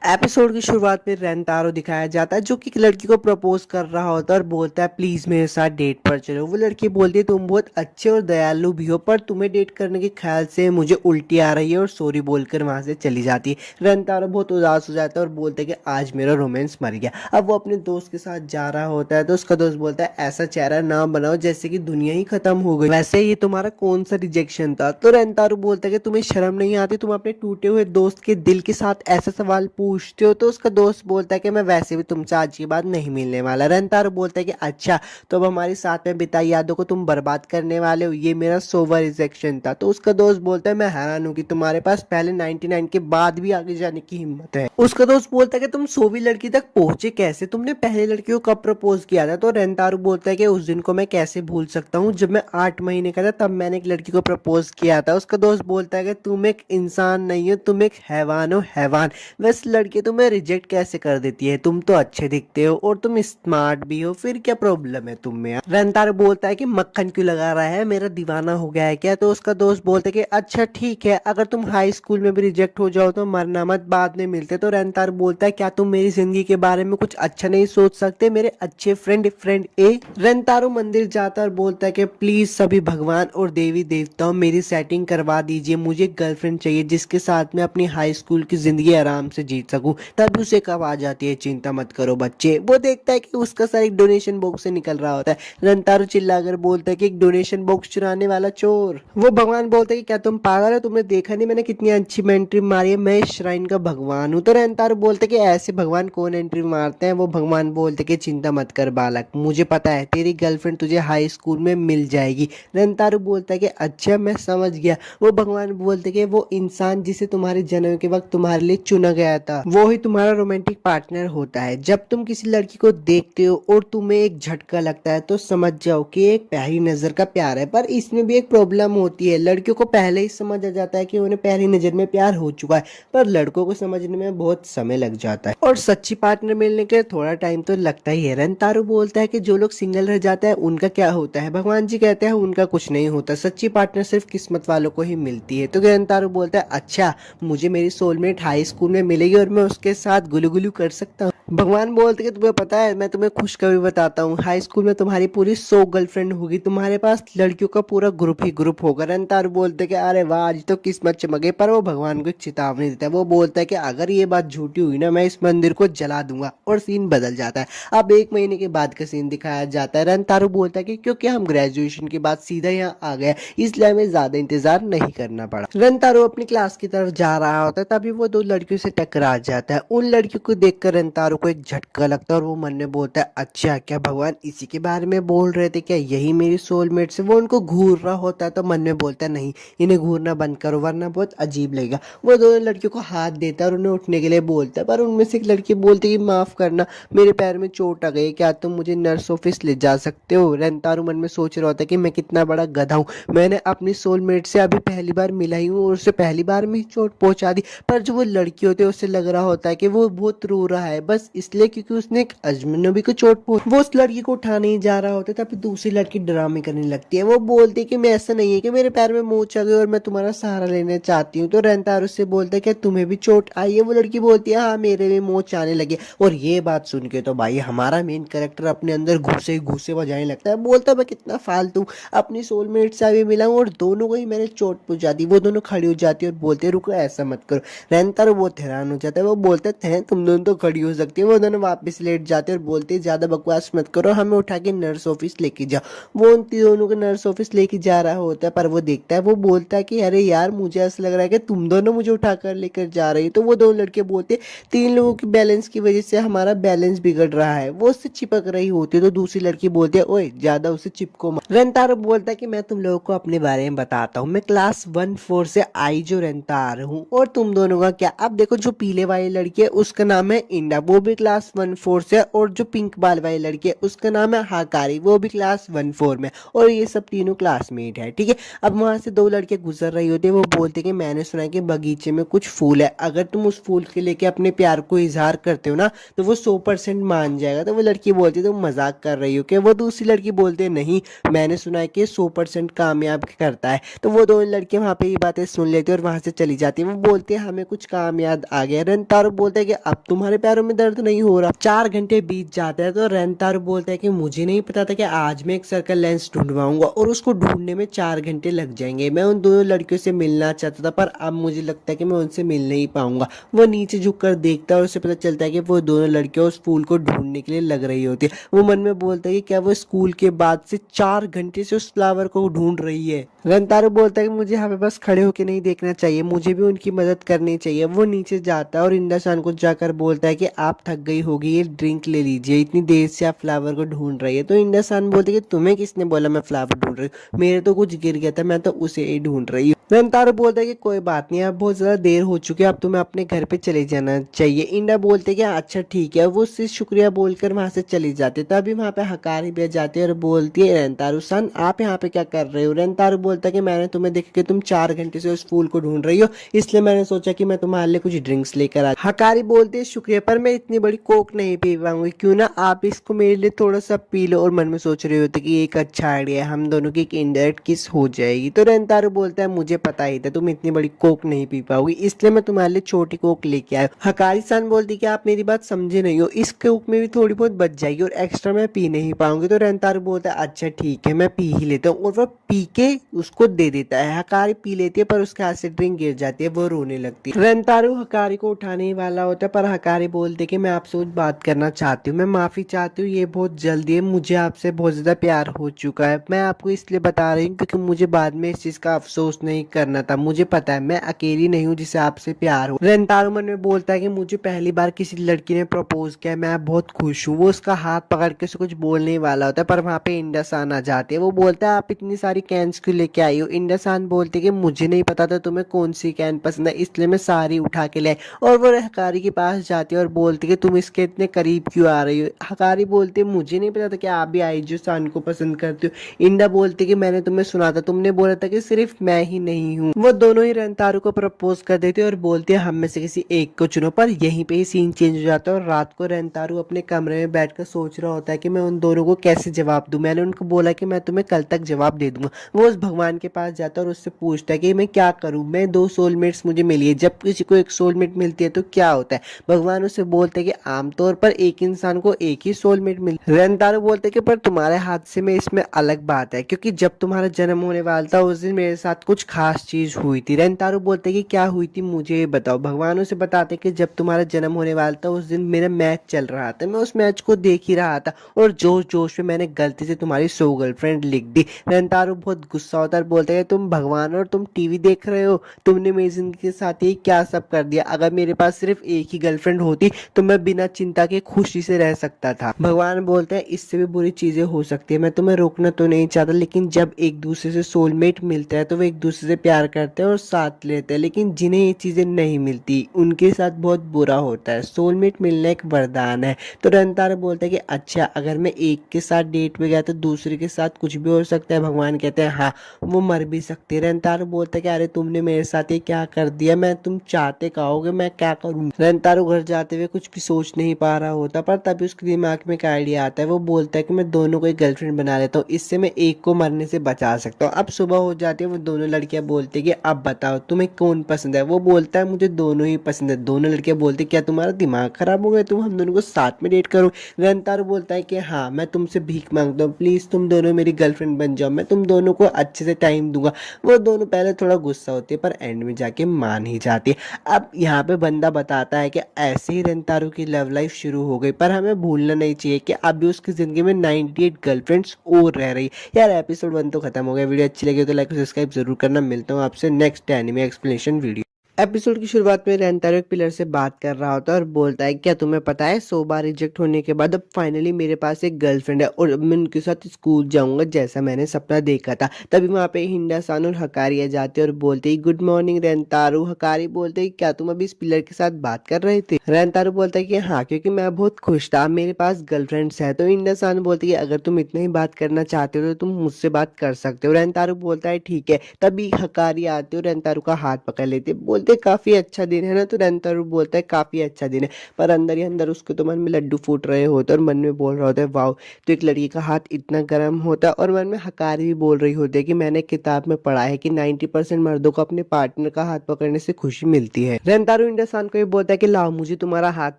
Episode की शुरुआत में रेंतारो दिखाया जाता है जो कि एक लड़की को प्रपोज कर रहा होता है और बोलता है प्लीज मेरे साथ डेट पर चलो। वो लड़की बोलती है तुम बहुत अच्छे और दयालु भी हो पर तुम्हें डेट करने के ख्याल से मुझे उल्टी आ रही है और सॉरी बोलकर वहां से चली जाती है। रेंतारो बहुत उदास हो जाता है और बोलता है कि आज मेरा रोमांस मर गया। अब वो अपने दोस्त के साथ जा रहा होता है तो उसका दोस्त बोलता है ऐसा चेहरा ना बनाओ जैसे कि दुनिया ही खत्म हो गई, वैसे ये तुम्हारा कौन सा रिजेक्शन था। तो रेंतारो बोलता है कि तुम्हें शर्म नहीं आती, तुम अपने टूटे हुए दोस्त के दिल के साथ ऐसा सवाल पूछते हो। तो उसका दोस्त बोलता है कि मैं वैसे भी तुमसे आज के बाद नहीं मिलने वाला। रेंतारो बोलता है कि अच्छा तो अब हमारी साथ में बिताई यादों को तुम बर्बाद करने वाले हो, ये मेरा सोवर रिजेक्शन था। तो उसका दोस्त बोलता है मैं हैरान हूँ कि तुम्हारे पास पहले 99 के बाद भी आगे जाने की हिम्मत है। उसका दोस्त बोलता है कि तुम 100वीं लड़की तक पहुंचे कैसे, तुमने पहले लड़की को कब प्रपोज किया था। तो रेंतारो बोलता है कि उस दिन को मैं कैसे भूल सकता हूँ, जब मैं 8 महीने का था तब मैंने एक लड़की को प्रपोज किया था। उसका दोस्त बोलता है कि तुम एक इंसान नहीं हो, तुम एक हैवान हो हैवान। वैसे लड़की तुम्हें रिजेक्ट कैसे कर देती है, तुम तो अच्छे दिखते हो और तुम स्मार्ट भी हो, फिर क्या प्रॉब्लम है तुम में यार। रेंतारो बोलता है कि मक्खन क्यों लगा रहा है, मेरा दीवाना हो गया है क्या। तो उसका दोस्त बोलता है कि अच्छा ठीक है अगर तुम हाई स्कूल में भी रिजेक्ट हो जाओ तो मरना मत, बाद में मिलते। तो रेंतारो बोलता है क्या तुम मेरी जिंदगी के बारे में कुछ अच्छा नहीं सोच सकते मेरे अच्छे फ्रेंड ए। रेंतारो मंदिर जाता और बोलता है कि प्लीज सभी भगवान और देवी देवताओं मेरी सेटिंग करवा दीजिए, मुझे गर्लफ्रेंड चाहिए जिसके साथ मैं अपनी हाई स्कूल की जिंदगी आराम से जीत सकूं। तब उसे कब आ जाती है चिंता मत करो बच्चे। वो देखता है कि उसका सर एक डोनेशन बॉक्स से निकल रहा होता है। रेंतारो चिल्लाकर बोलता है कि एक डोनेशन बॉक्स चुराने वाला चोर। वो भगवान बोलता है कि क्या तुम पागल हो, तुमने देखा नहीं मैंने कितनी अच्छी एंट्री मारी है, मैं इस श्राइन का भगवान हूँ। तो रेंतारो बोलता है कि ऐसे भगवान कौन एंट्री मारते हैं। वो भगवान बोलते कि चिंता मत कर बालक, मुझे पता है तेरी गर्लफ्रेंड तुझे हाई स्कूल में मिल जाएगी। रेंतारो बोलता है कि अच्छा मैं समझ गया। वो भगवान बोलते कि वो इंसान जिसे तुम्हारे जन्म के वक्त तुम्हारे लिए चुना गया था वो ही तुम्हारा रोमांटिक पार्टनर होता है। जब तुम किसी लड़की को देखते हो और तुम्हें एक झटका लगता है तो समझ जाओ कि एक पहली नजर का प्यार है। पर इसमें भी एक प्रॉब्लम होती है, लड़कियों को पहले ही समझ आ जाता है कि उन्हें पहली नजर में प्यार हो चुका है, पर लड़कों को समझने में बहुत समय लग जाता है और सच्ची पार्टनर मिलने के थोड़ा टाइम तो लगता ही है। रेंतारो बोलता है कि जो लोग सिंगल रह जाते हैं उनका क्या होता है। भगवान जी कहते हैं उनका कुछ नहीं होता, सच्ची पार्टनर सिर्फ किस्मत वालों को ही मिलती है। तो रेंतारो बोलता है अच्छा मुझे मेरी सोलमेट हाई स्कूल में मिलेगी और मैं उसके साथ गुलू गुलू कर सकता हूँ। भगवान बोलते कि तुम्हें पता है मैं तुम्हें खुशखबरी बताता हूँ, हाई स्कूल में तुम्हारी पूरी 100 गर्लफ्रेंड होगी, तुम्हारे पास लड़कियों का पूरा ग्रुप ही ग्रुप होगा। रेंतारो बोलते कि अरे वाह आज तो किस्मत चमक गई। पर वो भगवान को एक चेतावनी देता है, वो बोलता है कि अगर ये बात झूठी हुई ना मैं इस मंदिर को जला दूंगा। और सीन बदल जाता है। अब 1 महीने के बाद का सीन दिखाया जाता है। रेंतारो बोलता है कि क्योंकि हम ग्रेजुएशन के बाद सीधा यहाँ आ गए इसलिए हमें ज्यादा इंतजार नहीं करना पड़ा। रेंतारो अपनी क्लास की तरफ जा रहा होता है तभी वो 2 लड़कियों से टकरा जाता है। उन लड़कियों को देखकर रेंतारो को एक झटका लगता है और वो मन में बोलता है अच्छा क्या भगवान इसी के बारे में बोल रहे थे, क्या यही मेरी सोलमेट से। वो उनको घूर रहा होता है तो मन में बोलता है नहीं इन्हें घूरना बंद करो वरना बहुत अजीब लगेगा। वो दोनों लड़कियों को हाथ देता है और उन्हें उठने के लिए बोलता है, पर उनमें से एक लड़की बोलती है माफ करना मेरे पैर में चोट आ गई, क्या तुम मुझे नर्स ऑफिस ले जा सकते हो। रेंतारो मन में सोच रहा होता है कि मैं कितना बड़ा गधा हूँ, मैंने अपनी सोलमेट से अभी पहली बार मिला ही हूँ और उसे पहली बार में ही चोट पहुंचा दी। पर जो वो लड़की होती है उससे लग रहा होता है कि वो बहुत रो रहा है बस इसलिए क्योंकि उसने एक अजनबी को चोट पहुंच। वो उस लड़की को उठाने ही जा रहा होता है तभी दूसरी लड़की ड्रामे करने लगती है। वो बोलती है कि मैं ऐसा नहीं है कि मेरे पैर में मोच आ गई और मैं तुम्हारा सहारा लेना चाहती हूँ। तो रेंतारो उससे बोलता है कि तुम्हें भी चोट आई है। वो लड़की बोलती है हाँ मेरे भी मोच आने लगे। और ये बात सुन के तो भाई हमारा मेन कैरेक्टर अपने अंदर घुसे घुसे बजाने लगता है, बोलता मैं कितना फालतू अपनी सोलमेट से अभी मिला हूँ और दोनों को ही मैंने चोट पहुंचा दी। वो दोनों खड़ी हो जाती है और बोलते रुको ऐसा मत करो। रेंतारो बहुत हैरान हो जाता है, वो बोलते हैं तुम दोनों तो खड़ी हो सकती है। वो दोनों वापस लेट जाते हैं और बोलते ज्यादा बकवास मत करो हमें उठा के नर्स ऑफिस लेके जाओ। वो उन दोनों को नर्स ऑफिस लेके जा रहा होता है पर वो देखता है, वो बोलता है कि अरे यार मुझे ऐसा लग रहा है कि तुम दोनों मुझे उठा कर लेकर जा रही। तो वो दोनों लड़के बोलते 3 लोगों की बैलेंस की वजह से हमारा बैलेंस बिगड़ रहा है। वो उससे चिपक रही होती है तो दूसरी लड़की बोलती है ओए ज्यादा उसे चिपको मत। रेंतारो बोलता है कि मैं तुम लोगों को अपने बारे में बताता हूँ, मैं क्लास 1-4 से आई जो रेंतारो हूँ और तुम दोनों का क्या। अब देखो जो पीले वाली लड़की है उसका नाम है इंडा, वो भी क्लास 1-4 से, और जो पिंक बाल वाली लड़की है उसका नाम है हकारी, वो भी क्लास 1-4 में, और ये सब तीनों क्लासमेट है। ठीक है, अब वहाँ से दो लड़के गुजर रही होती है, वो बोलते कि मैंने सुना है कि बगीचे में कुछ फूल है, अगर तुम उस फूल के लेके अपने प्यार को इजहार करते हो ना तो वो 100% मान जाएगा। तो वो लड़की बोलती है तुम मजाक कर रही हो क्या? वो दूसरी लड़की बोलते हैं नहीं, मैंने सुना है कि 100% कामयाब करता है। तो वो दोनों लड़के वहाँ पे ये बातें सुन लेती है और वहाँ से चली जाती है। वो बोलते हैं हमें कुछ काम याद आ गया। रंतारो बोलता है कि अब तुम्हारे पैरों में दर्द नहीं हो रहा। 4 घंटे बीत जाते हैं तो रंतारो बोलता है कि मुझे नहीं पता था कि आज मैं एक सर्कल लेंस ढूंढवाऊंगा और उसको ढूंढने में 4 घंटे लग जाएंगे। मैं उन दोनों लड़कियों से मिलना चाहता था पर अब मुझे लगता है कि मैं उनसे मिल नहीं पाऊंगा। वो नीचे झुककर देखता है और उसे पता चलता है कि वो दोनों लड़कियां उस फूल को ढूंढने के लिए लग रही होती है। वो मन में बोलता है कि क्या वो स्कूल के बाद से 4 घंटे से उस फ्लावर को ढूंढ रही है। रंतारो बोलता है कि मुझे यहाँ पे बस खड़े होके नहीं देखना चाहिए, मुझे भी उनकी मदद करनी चाहिए। वो नीचे जाता है और इंद्रसान को जाकर बोलता है कि आप थक गई होगी, ये ड्रिंक ले लीजिए, इतनी देर से आप फ्लावर को ढूंढ रही है। तो इंद्रसान बोलते कि तुम्हें किसने बोला मैं फ्लावर ढूंढ रही हूँ? मेरे तो कुछ गिर गया था, मैं तो उसे ही ढूंढ रही हूँ। रंतारो बोलता है कि कोई बात नहीं, अब बहुत ज्यादा देर हो चुकी है, अब तुम्हें अपने घर पे चले जाना चाहिए। इंडा बोलते कि अच्छा ठीक है। वो उससे शुक्रिया बोलकर वहां से चली जाती है। तभी वहां पे हकारी भी आ जाती है और बोलती है रंतारो सन आप यहाँ पे क्या कर रहे हो? रंतारो बोलता है कि मैंने तुम्हें देखा कि तुम 4 घंटे से उस फूल को ढूंढ रही हो, इसलिए मैंने सोचा कि मैं तुम्हारे लिए कुछ ड्रिंक्स लेकर आ। हकारी बोलती है शुक्रिया पर मैं इतनी बड़ी कोक नहीं पी पाऊंगी, क्यों ना आप इसको मेरे लिए थोड़ा सा पी लो। और मन में सोच रहे होते कि एक अच्छा आइडिया है, हम दोनों की एक इनडायरेक्ट किस हो जाएगी। तो रंतारो बोलता है मुझे पता ही था तुम इतनी बड़ी कोक नहीं पी पाओगी, इसलिए मैं तुम्हारे लिए छोटी कोक लेके आया। हकारी सान बोलती कि आप मेरी बात समझे नहीं हो, इस कोक में भी थोड़ी बहुत बच जाएगी और एक्स्ट्रा मैं पी नहीं पाऊंगी। तो रंतारो बोलता है अच्छा ठीक है मैं पी ही लेता हूँ, और वह पी के उसको दे देता है। हकारी पी लेती है पर उसके हाथ से ड्रिंक गिर जाती है, वो रोने लगती है। रंतारो हकारी को उठाने ही वाला होता है पर हकारी बोलते कि मैं आपसे कुछ बात करना चाहती हूँ, मैं माफी चाहती हूँ, ये बहुत जल्दी है, मुझे आपसे बहुत ज्यादा प्यार हो चुका है। मैं आपको इसलिए बता रही हूँ क्योंकि मुझे बाद में इस चीज का अफसोस नहीं करना था। मुझे पता है मैं अकेली नहीं हूँ जिसे आपसे प्यार हो। रंतारो मन में बोलता है कि मुझे पहली बार किसी लड़की ने प्रपोज किया, मैं बहुत खुश हूँ। वो उसका हाथ पकड़ के उसे कुछ बोलने वाला होता है पर वहां पे इंद्रसान आ जाती है। वो बोलता है आप इतनी सारी कैंस क्यों लेके आई हो? इंद्रसान बोलते कि मुझे नहीं पता था तुम्हें कौन सी कैन पसंद है, इसलिए मैं सारी उठा के ले आई। और वो हकारी के पास जाती है और बोलती कि तुम इसके इतने करीब क्यों आ रही हो? हकारी बोलती है मुझे नहीं पता था कि आप भी आइजो-सान को पसंद करते हो। इंडा बोलती कि मैंने तुम्हें सुना था, तुमने बोला था कि सिर्फ मैं ही नहीं हूँ। वो दोनों ही रंतारो को प्रपोज कर देते और बोलते हैं हम में से किसी एक को चुनो। पर यहीं पे ही सीन चेंज हो जाता है और रात को रंतारो अपने कमरे में बैठकर सोच रहा होता है कि मैं उन दोनों को कैसे जवाब दूं। मैंने उनको बोला कि मैं तुम्हें कल तक जवाब दे दूंगा। वो उस भगवान के पास जाता है और उससे पूछता है कि मैं क्या करूं, मैं 2 सोलमेट्स मुझे मिली है, जब किसी को एक सोलमेट मिलती है तो क्या होता है? भगवान उससे बोलते हैं कि आमतौर पर एक इंसान को एक ही सोलमेट मिलती है। रंतारो बोलते हैं कि पर तुम्हारे हाथ से में इसमें अलग बात है, क्योंकि जब तुम्हारा जन्म होने वाला था उस दिन मेरे साथ कुछ खास चीज हुई थी। रंतारो बोलते हैं कि क्या हुई थी मुझे बताओ। भगवान उसे बताते कि जब तुम्हारा जन्म होने वाला था उस दिन मेरा मैच चल रहा था, मैं उस मैच को देख ही रहा था और जोश जोश में मैंने गलती से तुम्हारी सो गर्लफ्रेंड लिख दी। रंतारो बहुत गुस्सा होता है, बोलते हैं तुम भगवान और तुम टीवी देख रहे हो, तुमने मेरी जिंदगी के साथ ये क्या सब कर दिया। अगर मेरे पास सिर्फ एक ही गर्लफ्रेंड होती तो मैं बिना चिंता के खुशी से रह सकता था। भगवान बोलते हैं इससे भी बुरी चीजें हो सकती है, मैं तुम्हें रोकना तो नहीं चाहता, लेकिन जब एक दूसरे से सोलमेट मिलता है तो वो एक दूसरे से प्यार करते हैं और साथ लेते हैं, लेकिन जिन्हें ये चीजें नहीं मिलती उनके साथ बहुत बुरा होता है। सोलमेट मिलना एक वरदान है। तो रंतारो बोलता है कि अच्छा अगर मैं एक के साथ डेट पे गया तो दूसरे के साथ कुछ भी हो सकता है? भगवान कहते हैं हाँ वो मर भी सकती है। रंतारो बोलता है कि अरे तुमने मेरे साथ ये क्या कर दिया, मैं तुम चाहते कहोगे मैं क्या करूँ? रंतारो घर जाते हुए कुछ भी सोच नहीं पा रहा होता पर तभी उसके दिमाग में एक आइडिया आता है। वो बोलता है कि मैं दोनों को एक गर्लफ्रेंड बना लेता हूँ, इससे मैं एक को मरने से बचा सकता हूँ। अब सुबह हो जाती है, वो दोनों लड़कियां बोलती है कि अब बताओ तुम्हें कौन पसंद है? वो बोलता है मुझे दोनों ही पसंद है। दोनों लड़कियां बोलती क्या तुम्हारा दिमाग खराब हो गया, तुम हम दोनों को साथ में डेट करो? रंतारो बोलता है कि हाँ मैं तुमसे भीख मांगता हूँ, प्लीज तुम दोनों मेरी गर्लफ्रेंड बन जाओ, मैं तुम दोनों को अच्छे से टाइम दूंगा। वो दोनों पहले थोड़ा गुस्सा होती है पर एंड में जाके मान ही जाती है। अब यहाँ पे बंदा बताता है कि ऐसे ही रंतारो की लव लाइफ शुरू हो गई, पर हमें भूलना नहीं चाहिए कि अभी उसकी जिंदगी में 98 गर्लफ्रेंड्स और रह रही। यार एपिसोड 1 तो खत्म हो गया। वीडियो अच्छी लगी तो लाइक और सब्सक्राइब जरूर करना। मिलता हूँ आपसे next anime explanation video. Episode की शुरुआत में रेंतारो एक पिलर से बात कर रहा होता है और बोलता है क्या तुम्हें पता है 100 बार रिजेक्ट होने के बाद अब फाइनली मेरे पास एक गर्लफ्रेंड है और अब मैं उनके साथ स्कूल जाऊंगा जैसा मैंने सपना देखा था। तभी वहाँ पे हिंडा सान और हकारी आ जाते और बोलते ही गुड मॉर्निंग रेंतारो। हकारी बोलते ही क्या तुम अभी इस पिलर के साथ बात कर रहे थे? रेंतारो बोलता है कि हाँ, क्योंकि मैं बहुत खुश था, मेरे पास गर्लफ्रेंड्स है। तो हिंडा सान बोलती है अगर तुम इतना ही बात करना चाहते हो तो तुम मुझसे बात कर सकते हो। रेंतारो बोलता है ठीक है। तभी हकारी आते और रेंतारो का हाथ पकड़ लेते, बोलते काफी अच्छा दिन है ना? तो रेंतारो बोलता है काफी अच्छा दिन है, पर अंदर ही अंदर उसके तो मन में लड्डू फूट रहे होते और मन में बोल रहा होता है वाह, तो एक लड़की का हाथ इतना गर्म होता है। और मन में हकारी भी बोल रही होती है कि मैंने किताब में पढ़ा है कि 90% मर्दों को अपने पार्टनर का हाथ पकड़ने से खुशी मिलती है। रेंतारो इंडासान को ये बोलता है कि लाओ मुझे तुम्हारा हाथ